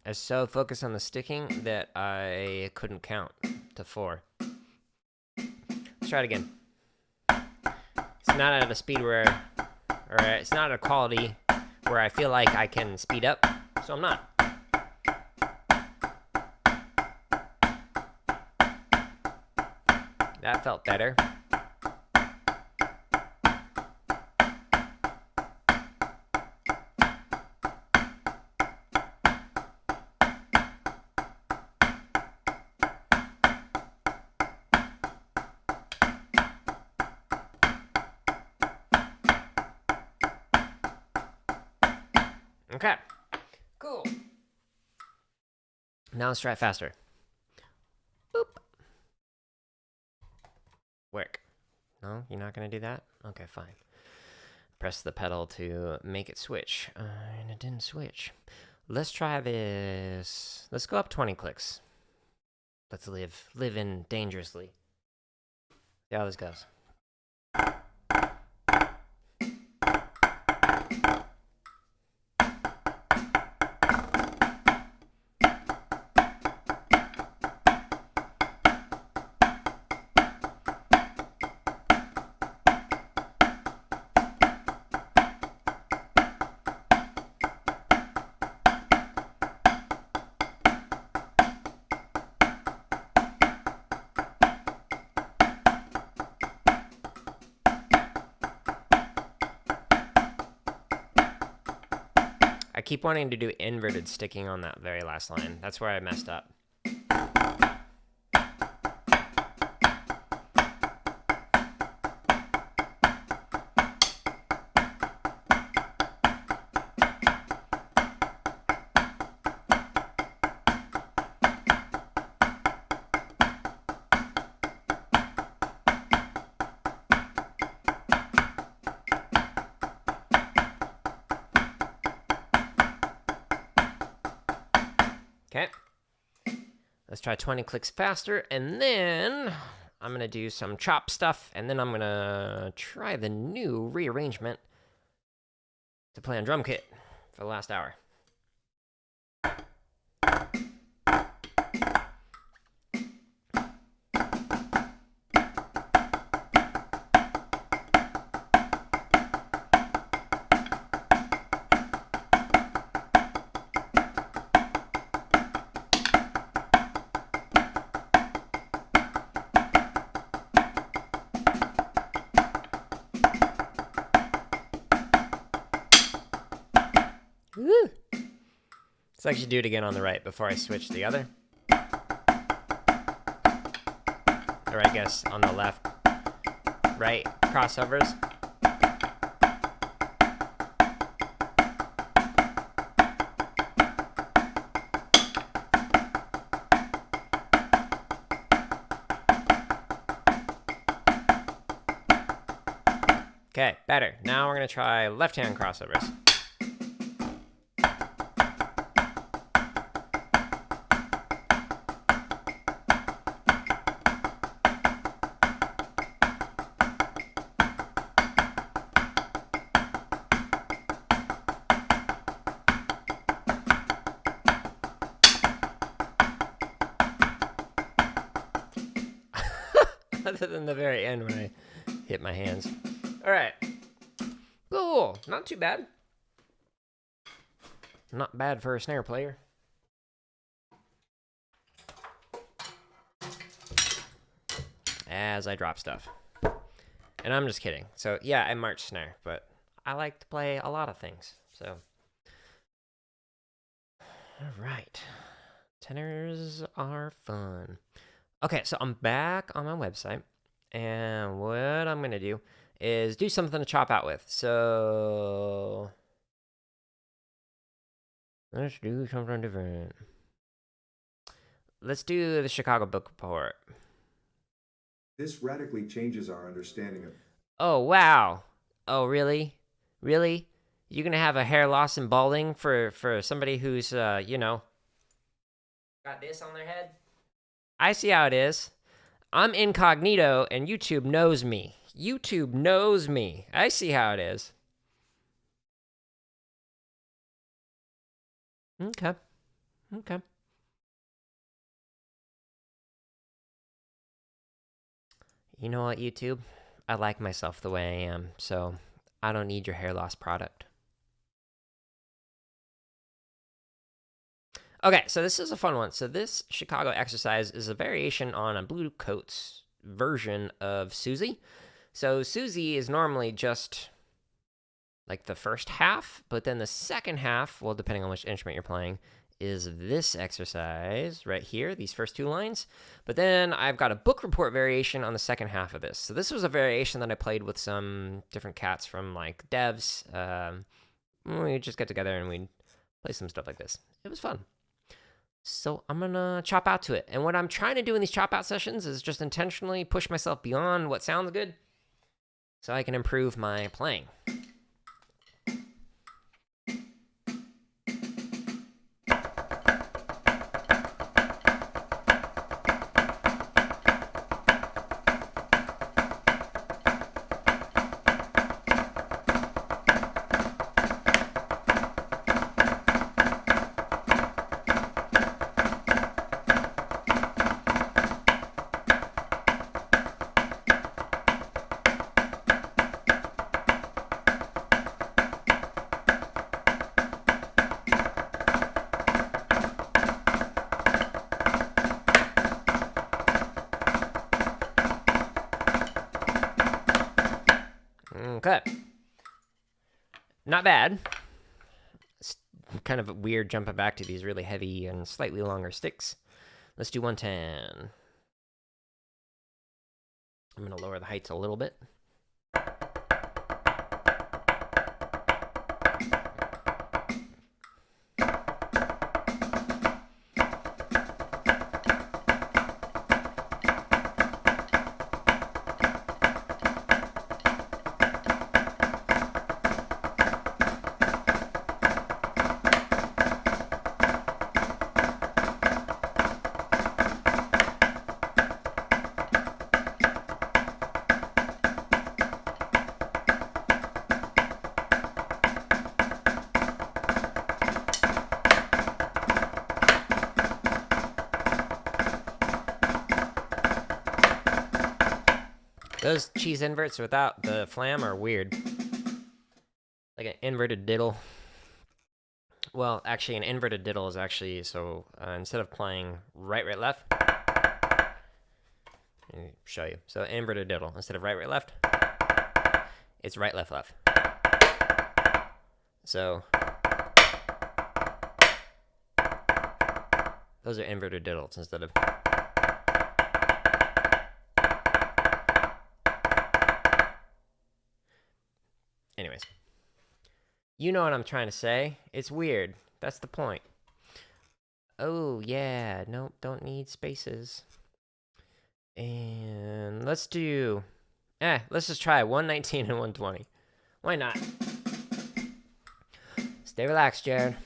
I was so focused on the sticking that I couldn't count to 4. Let's try it again. It's not at a speed where, or it's not at a quality where I feel like I can speed up, so I'm not. That felt better. Okay, cool. Now let's try it faster. Boop. Work. No, you're not going to do that? Okay, fine. Press the pedal to make it switch. And it didn't switch. Let's try this. Let's go up 20 clicks. Let's live in dangerously. See how this goes. I keep wanting to do inverted sticking on that very last line. That's where I messed up. Okay, let's try 20 clicks faster, and then I'm going to do some chop stuff, and then I'm going to try the new rearrangement to play on drum kit for the last hour. Woo! Let's actually do it again on the right before I switch to the other. Or I guess on the left, right crossovers. Okay, better. Now we're going to try left-hand crossovers. Other than the very end when I hit my hands. All right. Cool. Not too bad. Not bad for a snare player. As I drop stuff. And I'm just kidding. So, yeah, I march snare, but I like to play a lot of things. So, all right. Tenors are fun. Okay, so I'm back on my website, and what I'm going to do is do something to chop out with. So, let's do something different. Let's do the Chicago Book Report. This radically changes our understanding of... Oh, wow. Oh, really? Really? You're going to have a hair loss and balding for somebody who's, you know, got this on their head? I see how it is. I'm incognito, and YouTube knows me. YouTube knows me. I see how it is. Okay. Okay. You know what, YouTube? I like myself the way I am, so I don't need your hair loss product. Okay, so this is a fun one. So this Chicago exercise is a variation on a Blue Coats version of Susie. So Susie is normally just like the first half, but then the second half, well, depending on which instrument you're playing, is this exercise right here, these first two lines. But then I've got a book report variation on the second half of this. So this was a variation that I played with some different cats from like devs. We just get together and we'd play some stuff like this. It was fun. So I'm gonna chop out to it. And what I'm trying to do in these chop out sessions is just intentionally push myself beyond what sounds good so I can improve my playing. Okay. Not bad. It's kind of weird jumping back to these really heavy and slightly longer sticks. Let's do 110. I'm going to lower the heights a little bit. Those cheese inverts without the flam are weird. Like an inverted diddle. Well, actually, an inverted diddle is actually, so instead of playing right, right, left, let me show you. So inverted diddle, instead of right, right, left, it's right, left, left. So those are inverted diddles instead of... Anyways, you know what I'm trying to say. It's weird. That's the point. Oh, yeah. Nope, don't need spaces. And let's do... let's just try 119 and 120. Why not? Stay relaxed, Jared.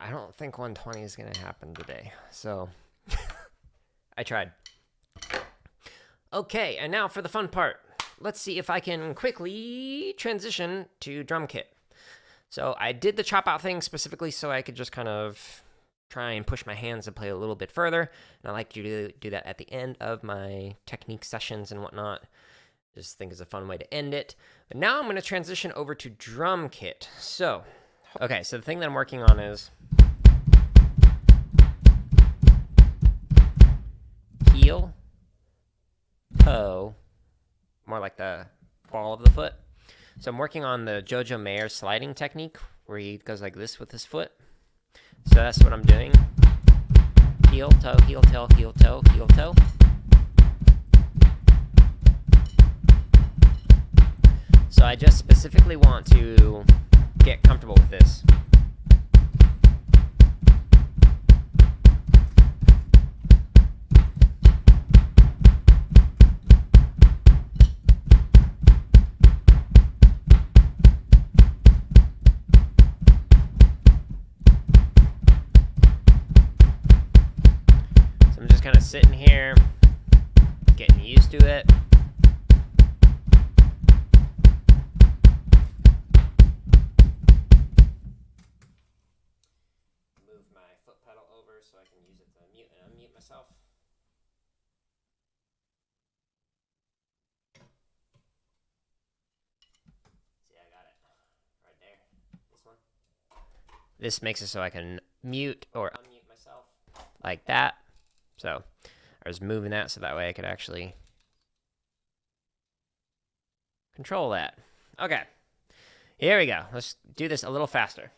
I don't think 120 is gonna happen today, so I tried. Okay, and now for the fun part. Let's see if I can quickly transition to drum kit. So I did the chop out thing specifically so I could just kind of try and push my hands and play a little bit further. And I like to do that at the end of my technique sessions and whatnot. Just think it's a fun way to end it. But now I'm going to transition over to drum kit. So, okay, so the thing that I'm working on is heel, toe, more like the ball of the foot. So I'm working on the Jojo Mayer sliding technique where he goes like this with his foot. So that's what I'm doing. Heel, toe, heel, toe, heel, toe, heel, toe. So I just specifically want to get comfortable with this. So I'm just kind of sitting here, getting used to it. So I can use it to mute and unmute myself. This makes it so I can mute or unmute myself like that. So I was moving that so that way I could actually control that. Okay, here we go. Let's do this a little faster.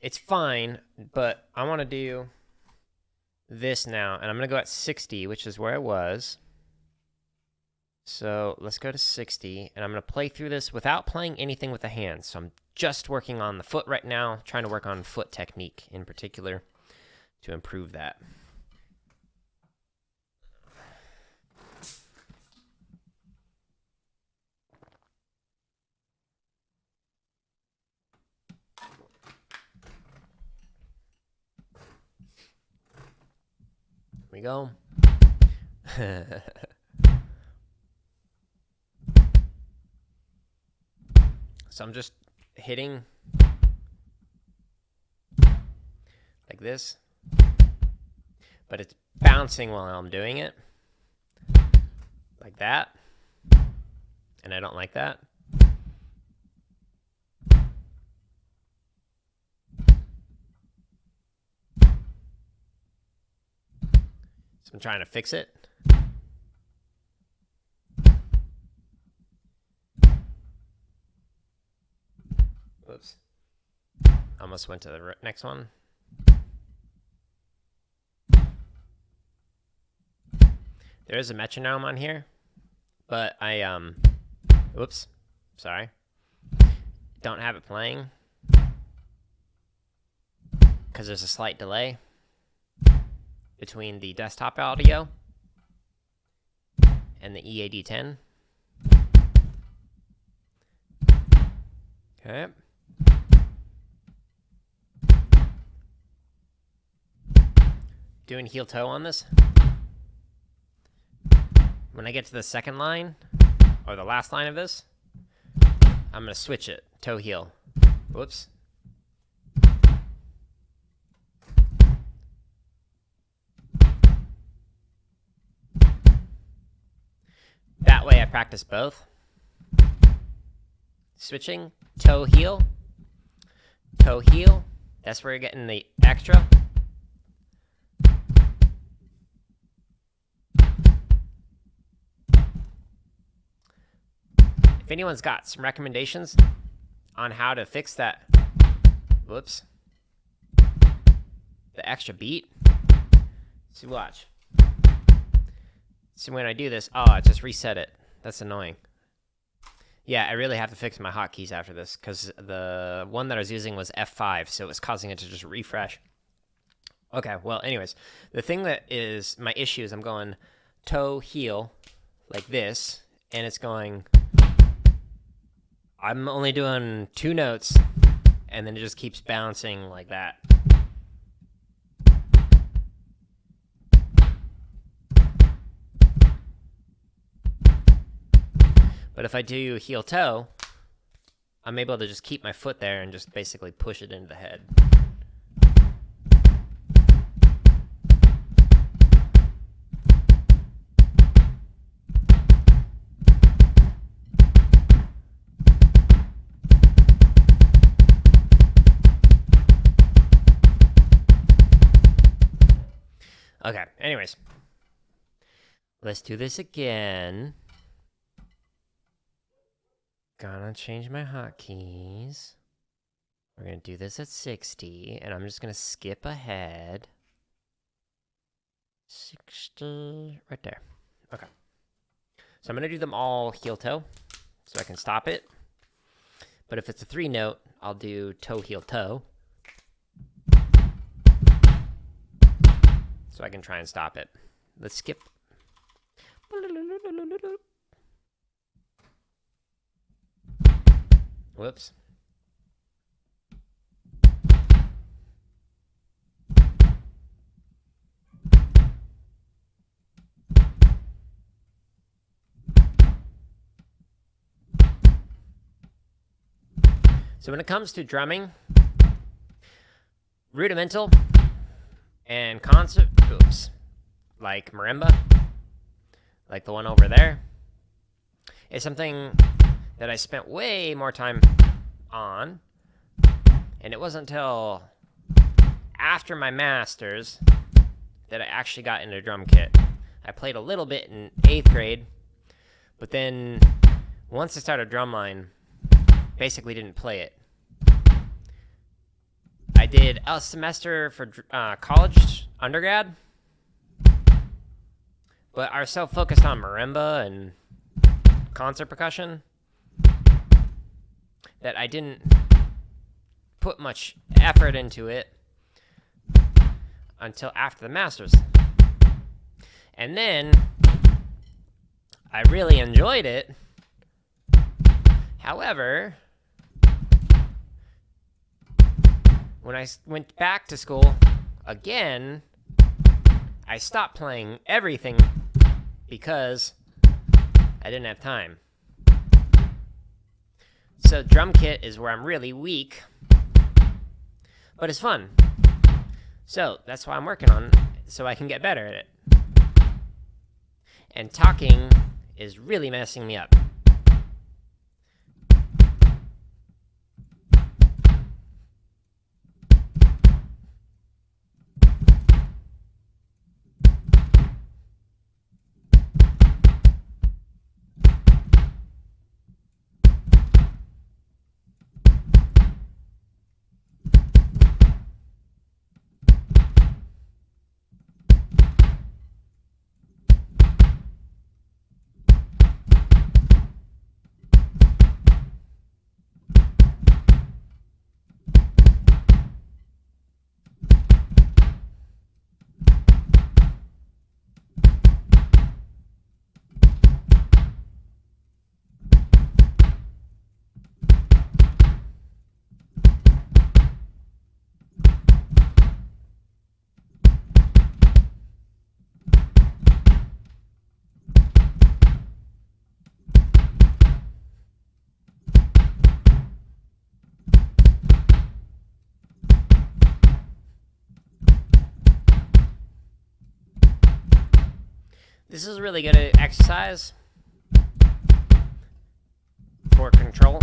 It's fine, but I want to do this now, and I'm going to go at 60, which is where I was. So let's go to 60, and I'm going to play through this without playing anything with the hands. So I'm just working on the foot right now, trying to work on foot technique in particular to improve that. Here we go. So I'm just hitting like this, but it's bouncing while I'm doing it, like that, and I don't like that. So I'm trying to fix it. Whoops. Almost went to the next one. There is a metronome on here, but I, whoops, sorry. Don't have it playing because there's a slight delay between the desktop audio and the EAD10. Okay. Doing heel toe on this. When I get to the second line, or the last line of this, I'm going to switch it, toe heel. Whoops. That way I practice both. Switching, toe heel, toe heel. That's where you're getting the extra. If anyone's got some recommendations on how to fix that, whoops, the extra beat, see, watch. See, when I do this, oh, I just reset it. That's annoying. Yeah, I really have to fix my hotkeys after this because the one that I was using was F5, so it was causing it to just refresh. Okay, well, anyways, the thing that is my issue is I'm going toe, heel, like this, and it's going... I'm only doing 2 notes, and then it just keeps bouncing like that. But if I do heel toe, I'm able to just keep my foot there and just basically push it into the head. Okay, anyways. Let's do this again. Gonna change my hotkeys. We're gonna do this at 60, and I'm just gonna skip ahead. 60, right there. Okay. So I'm gonna do them all heel toe, so I can stop it. But if it's a 3 note, I'll do toe heel toe. so I can try and stop it. Let's skip. Whoops. So when it comes to drumming, rudimental and concert, like marimba, like the one over there, is something that I spent way more time on, and it wasn't until after my master's that I actually got into drum kit. I played a little bit in 8th grade, but then once I started drumline, basically didn't play it. I did a semester for college undergrad, but I was so focused on marimba and concert percussion that I didn't put much effort into it until after the masters. And then I really enjoyed it. However, when I went back to school again, I stopped playing everything because I didn't have time. So drum kit is where I'm really weak, but it's fun. So that's why I'm working on it, so I can get better at it. And talking is really messing me up. This is really good exercise for control.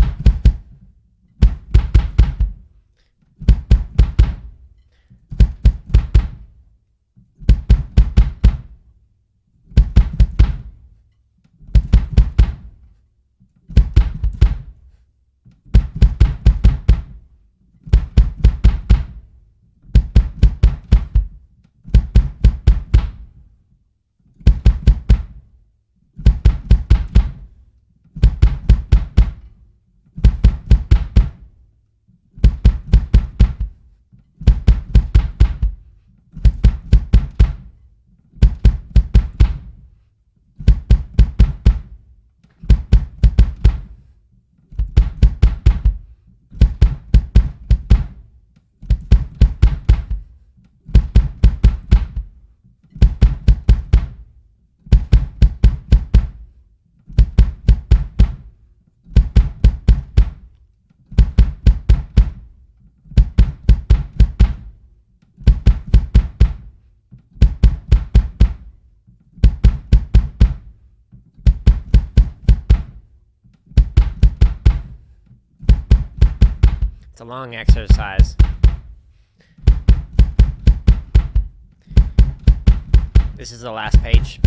It's a long exercise. This is the last page.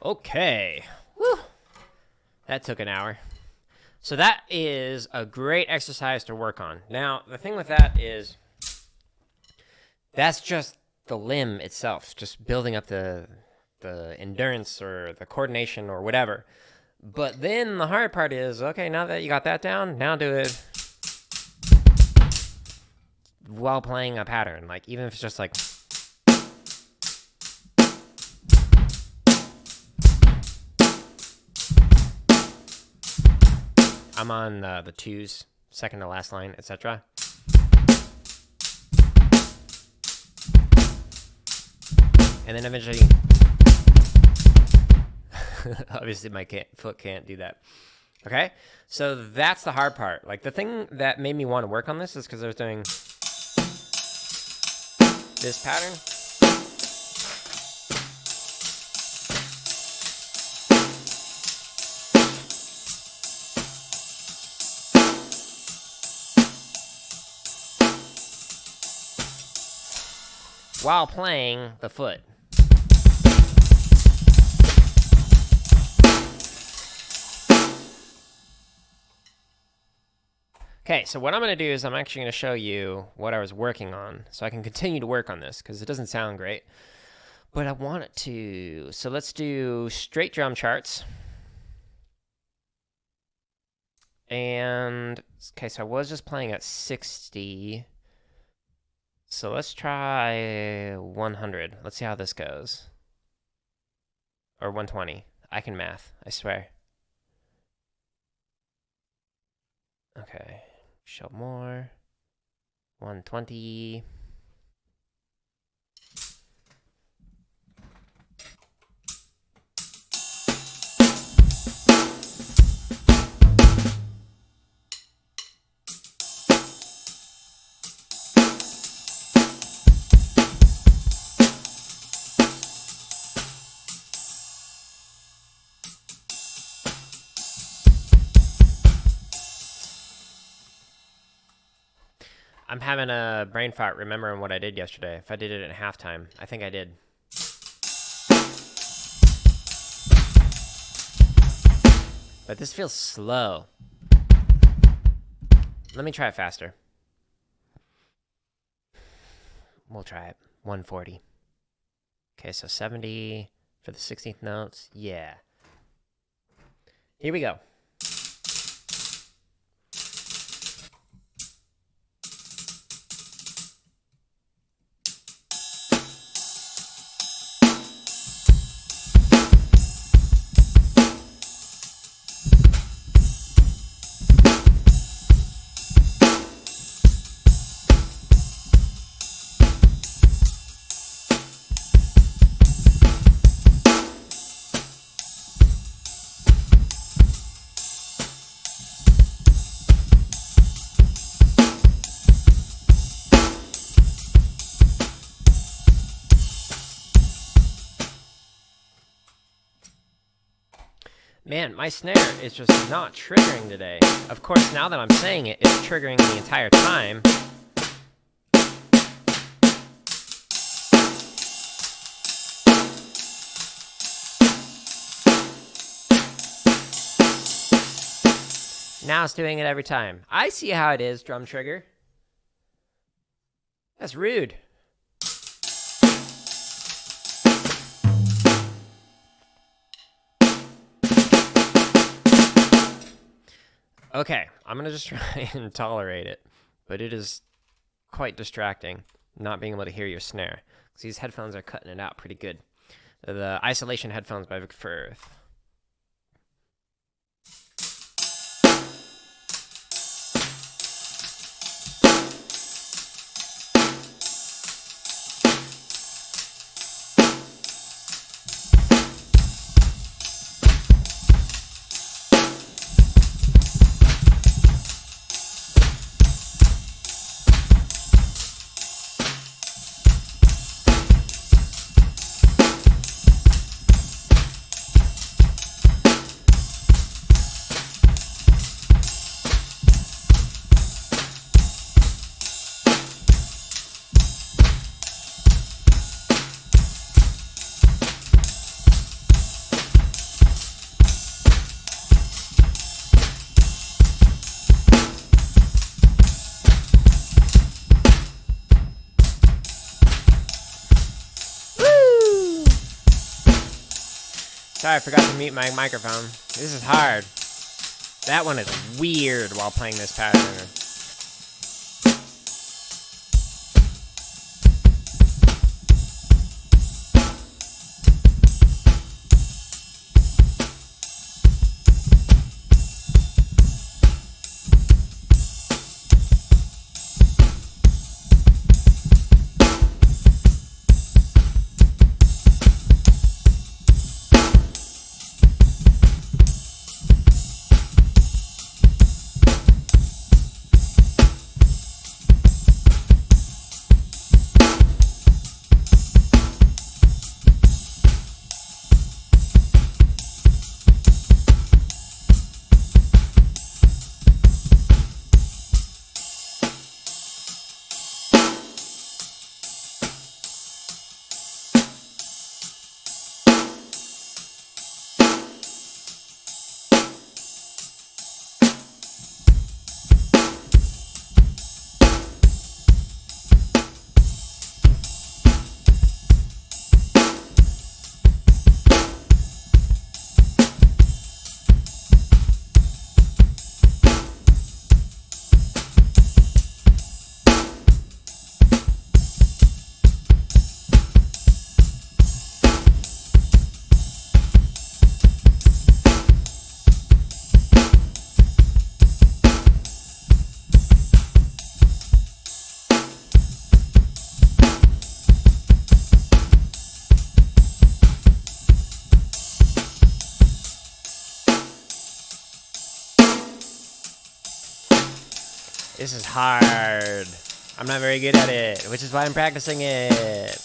Okay. Whew. That took an hour. So that is a great exercise to work on. Now, the thing with that is that's just the limb itself, just building up the endurance or the coordination or whatever. But then the hard part is, okay, now that you got that down, now do it while playing a pattern. Like, even if it's just like... I'm on the twos, second to last line, etc. And then eventually... Obviously, my foot can't do that. Okay? So that's the hard part. Like, the thing that made me want to work on this is because I was doing this pattern. While playing the foot. Okay, so what I'm going to do is I'm actually going to show you what I was working on so I can continue to work on this because it doesn't sound great. But I want it to. So let's do straight drum charts. And, okay, so I was just playing at 60. So let's try 100. Let's see how this goes. Or 120. I can math, I swear. Okay, show more. 120. I'm having a brain fart remembering what I did yesterday. If I did it at halftime, I think I did. But this feels slow. Let me try it faster. We'll try it. 140. Okay, so 70 for the 16th notes. Yeah. Here we go. Man, my snare is just not triggering today. Of course, now that I'm saying it, it's triggering the entire time. Now it's doing it every time. I see how it is, drum trigger. That's rude. Okay, I'm going to just try and tolerate it, but it is quite distracting not being able to hear your snare, because these headphones are cutting it out pretty good. The Isolation headphones by Vic Firth. Sorry, I forgot to mute my microphone. This is hard. That one is weird while playing this pattern. This is hard. I'm not very good at it, which is why I'm practicing it.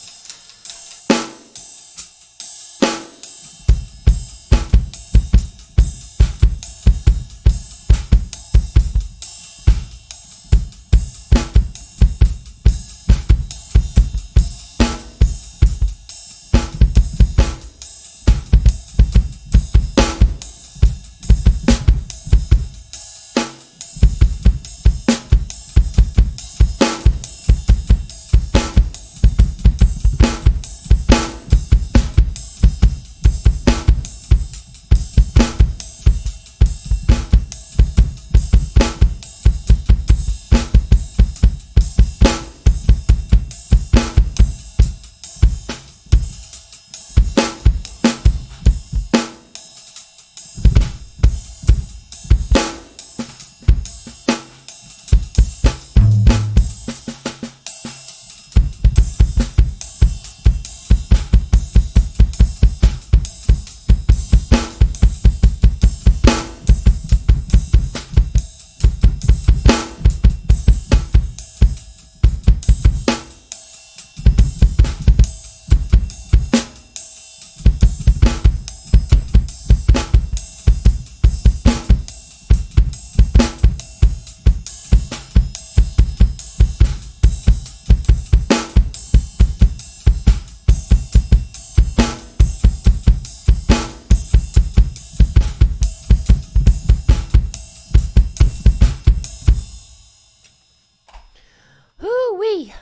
Whoo-wee!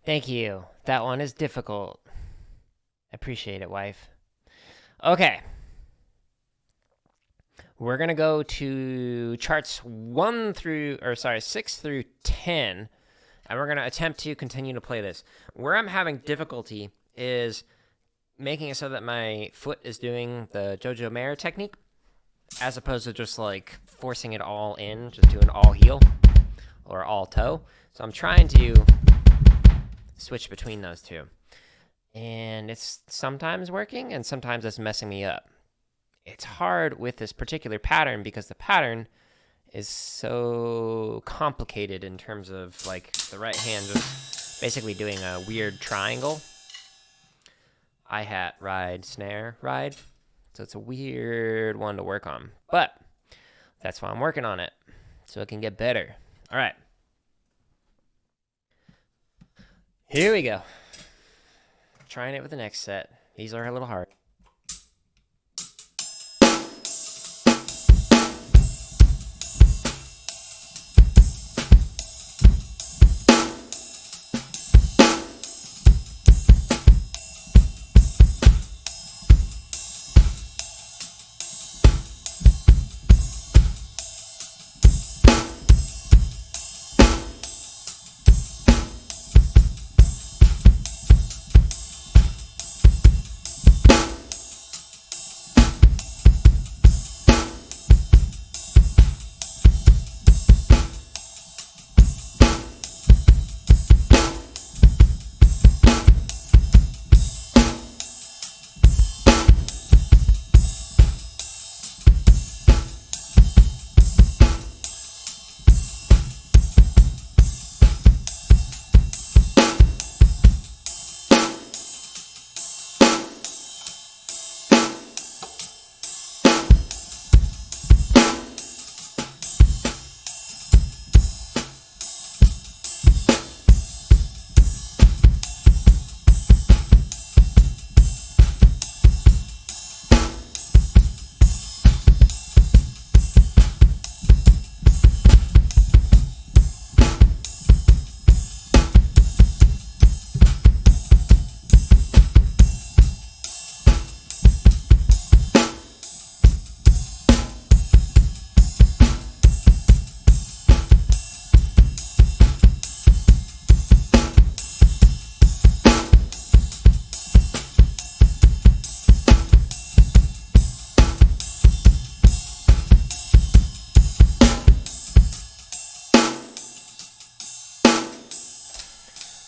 Thank you. That one is difficult. Appreciate it, wife. Okay. We're going to go to charts 6 through 10, and we're going to attempt to continue to play this. Where I'm having difficulty is making it so that my foot is doing the Jojo Mayer technique, as opposed to just like forcing it all in, just doing all heel or all toe. So I'm trying to switch between those two. And it's sometimes working, and sometimes it's messing me up. It's hard with this particular pattern because the pattern is so complicated in terms of like the right hand just basically doing a weird triangle. Hi-hat, ride, snare, ride. So it's a weird one to work on. But that's why I'm working on it, so it can get better. All right. Here we go. Trying it with the next set. These are a little hard.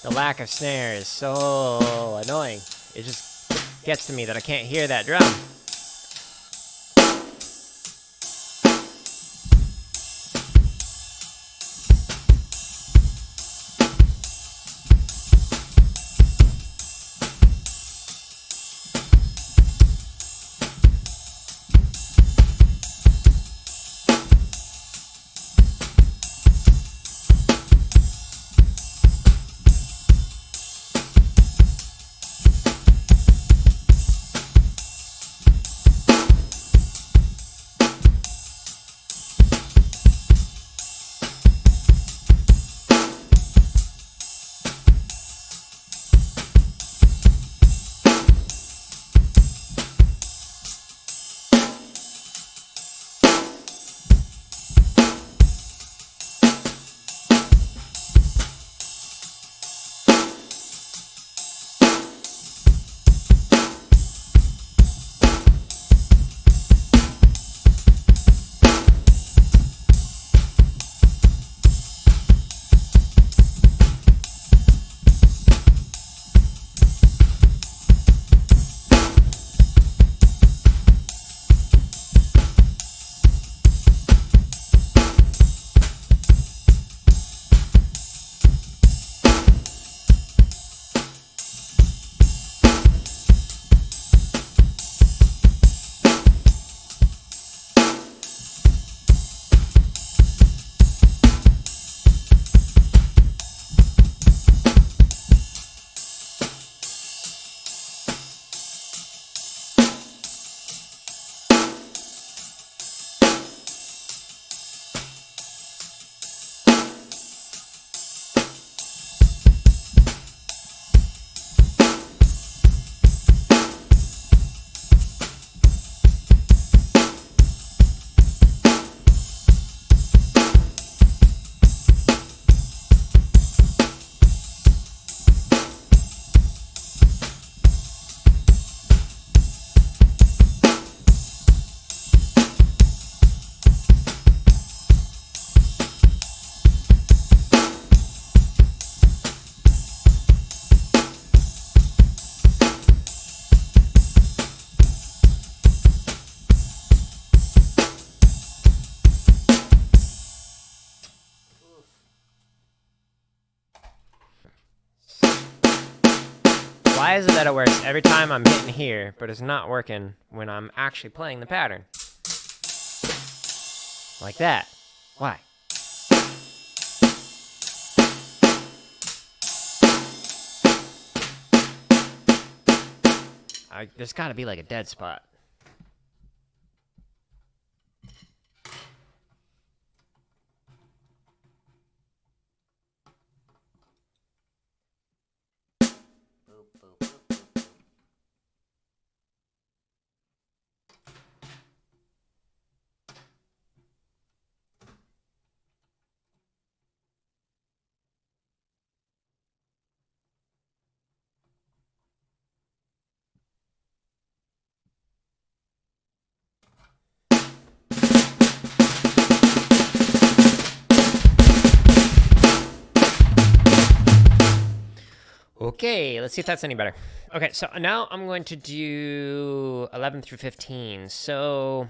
The lack of snare is so annoying. It just gets to me that I can't hear that drum. Why is it that it works every time I'm hitting here, but it's not working when I'm actually playing the pattern? Like that. Why? There's gotta be like a dead spot. Okay, let's see if that's any better. Okay, so now I'm going to do 11 through 15. So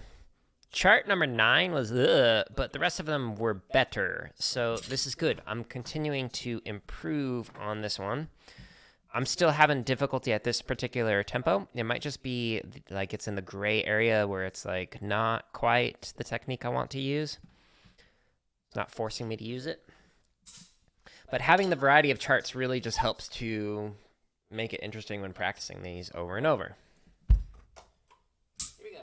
chart number 9 was but the rest of them were better. So this is good. I'm continuing to improve on this one. I'm still having difficulty at this particular tempo. It might just be like it's in the gray area where it's like not quite the technique I want to use. It's not forcing me to use it. But having the variety of charts really just helps to make it interesting when practicing these over and over. Here we go.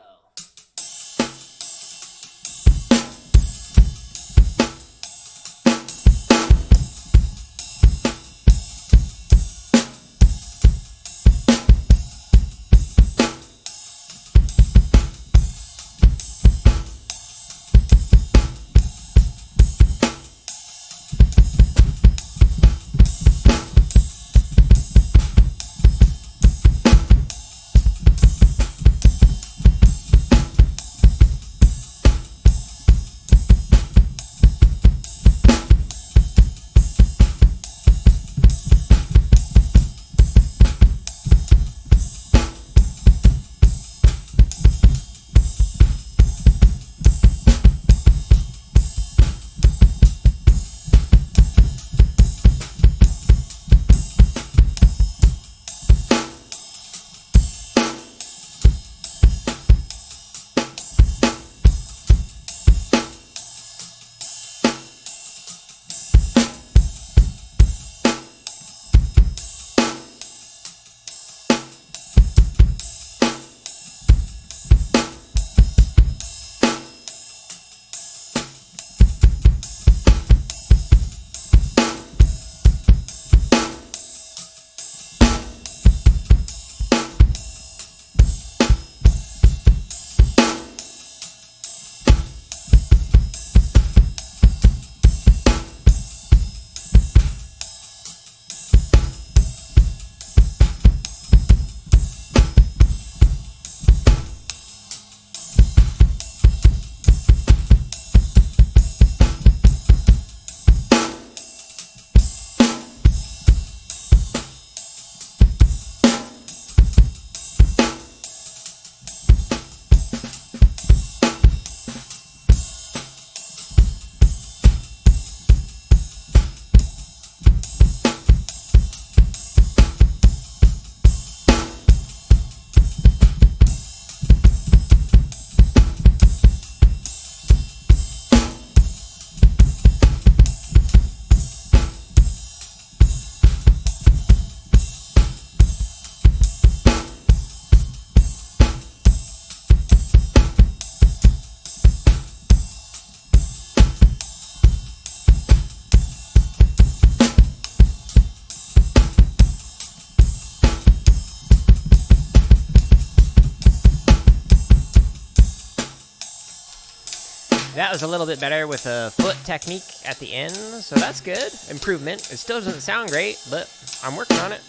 That was a little bit better with a foot technique at the end, so that's good. Improvement. It still doesn't sound great, but I'm working on it.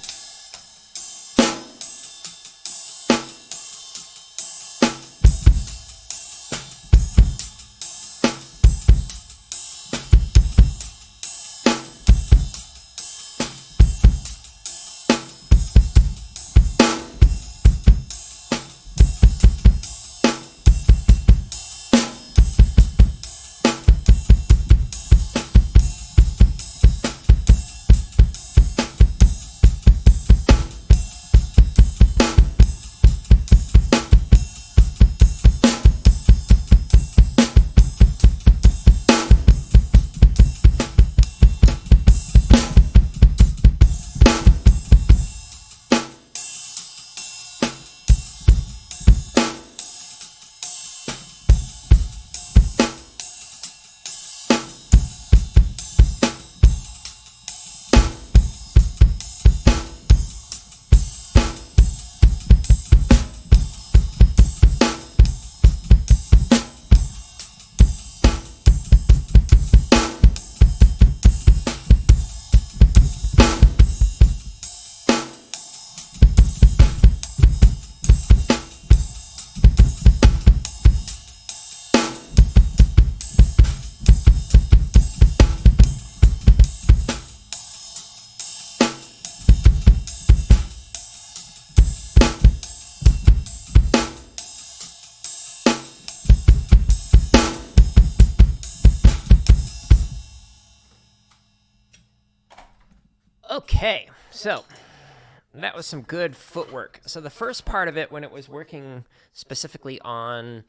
Okay, so that was some good footwork. So the first part of it, when it was working specifically on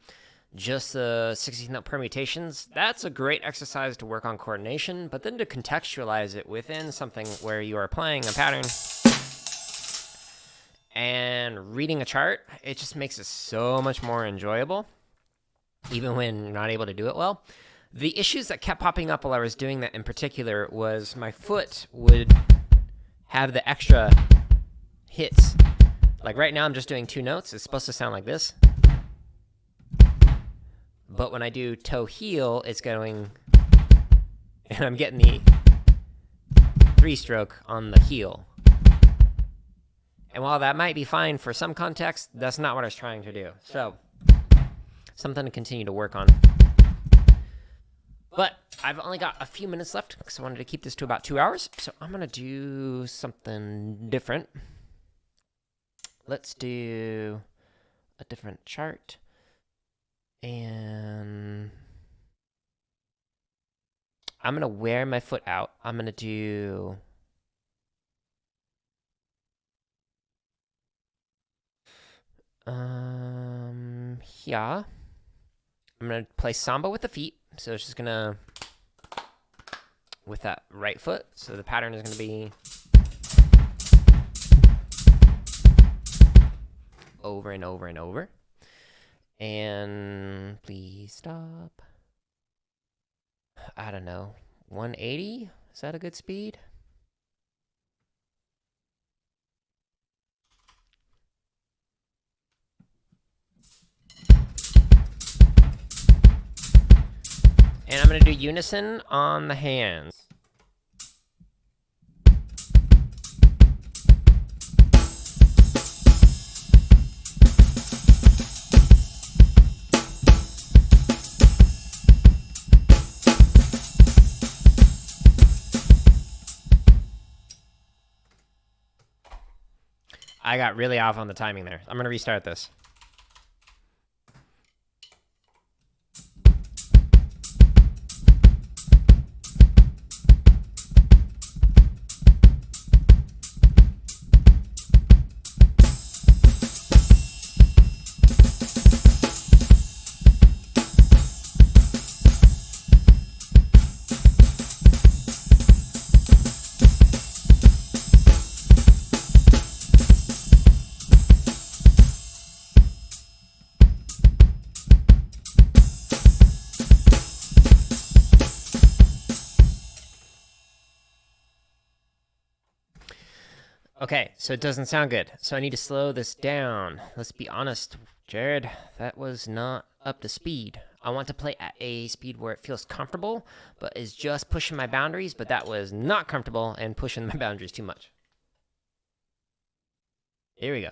just the 16th note permutations, that's a great exercise to work on coordination, but then to contextualize it within something where you are playing a pattern and reading a chart, it just makes it so much more enjoyable, even when you're not able to do it well. The issues that kept popping up while I was doing that in particular was my foot would have the extra hits. Like right now I'm just doing 2 notes. It's supposed to sound like this. But when I do toe heel, it's going, and I'm getting the 3-stroke on the heel. And while that might be fine for some context, that's not what I was trying to do. So, something to continue to work on. But I've only got a few minutes left because I wanted to keep this to about 2 hours. So I'm going to do something different. Let's do a different chart. And I'm going to wear my foot out. I'm going to do... yeah. I'm going to play samba with the feet. So it's just going to... with that right foot. So the pattern is going to be... over and over and over. And please stop. I don't know. 180? Is that a good speed? And I'm going to do unison on the hands. I got really off on the timing there. I'm going to restart this. Okay, so it doesn't sound good. So I need to slow this down. Let's be honest, Jared, that was not up to speed. I want to play at a speed where it feels comfortable, but is just pushing my boundaries, but that was not comfortable and pushing my boundaries too much. Here we go.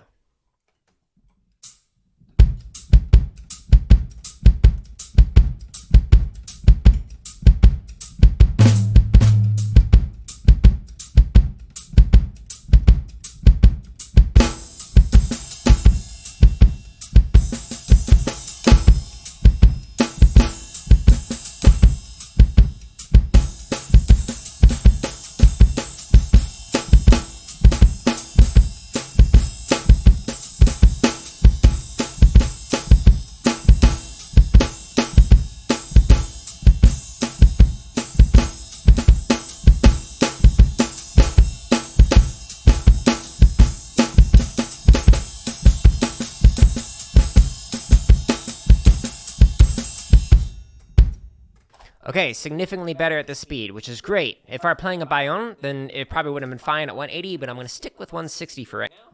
Okay, significantly better at this speed, which is great. If I were playing a bayon, then it probably would have been fine at 180, but I'm going to stick with 160 for right now.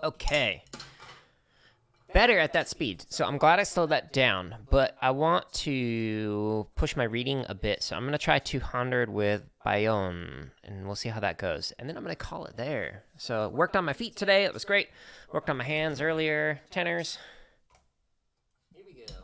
Okay. Better at that speed. So I'm glad I slowed that down, but I want to push my reading a bit. So I'm going to try 200 with bayon, and we'll see how that goes. And then I'm going to call it there. So worked on my feet today. It was great. Worked on my hands earlier. Tenors. Here we go.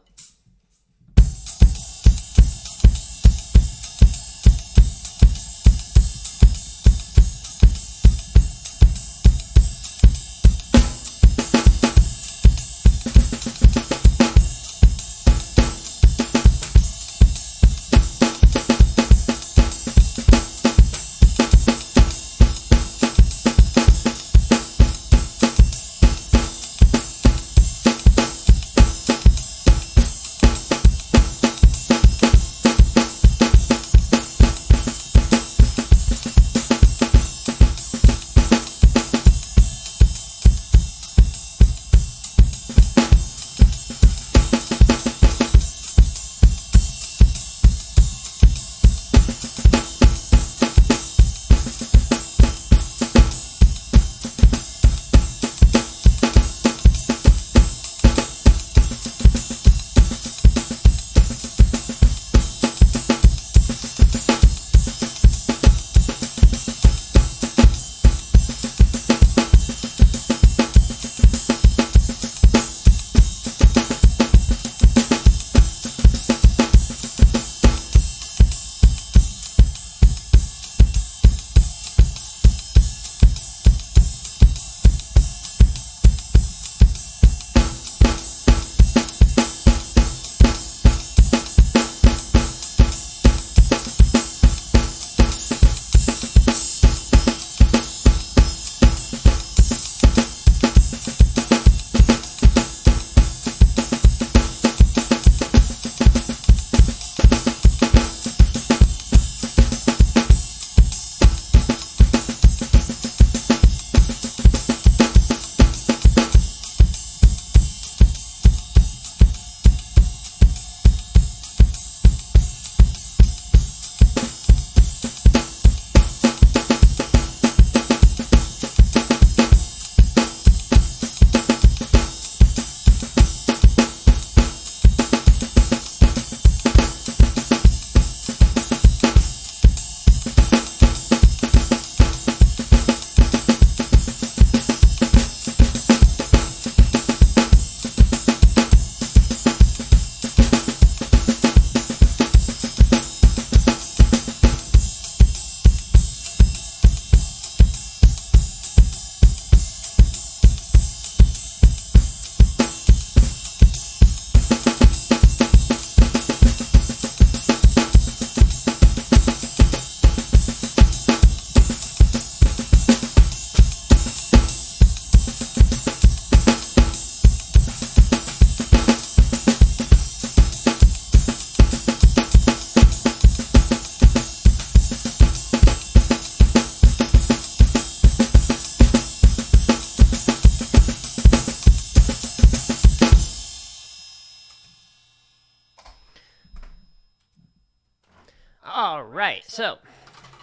So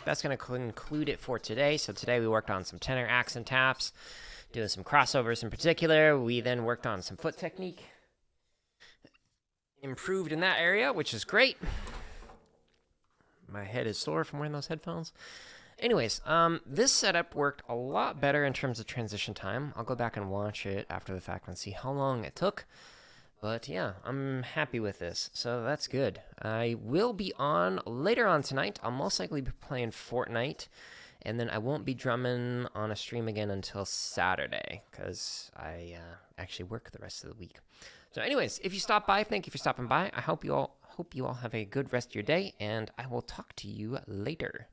that's going to conclude it for today. So today we worked on some tenor accent taps, doing some crossovers in particular. We then worked on some foot technique, improved in that area, which is great. My head is sore from wearing those headphones. Anyways, this setup worked a lot better in terms of transition time. I'll go back and watch it after the fact and see how long it took. But yeah, I'm happy with this, so that's good. I will be on later on tonight. I'll most likely be playing Fortnite, and then I won't be drumming on a stream again until Saturday, because I actually work the rest of the week. So anyways, if you stopped by, thank you for stopping by. I hope you all have a good rest of your day, and I will talk to you later.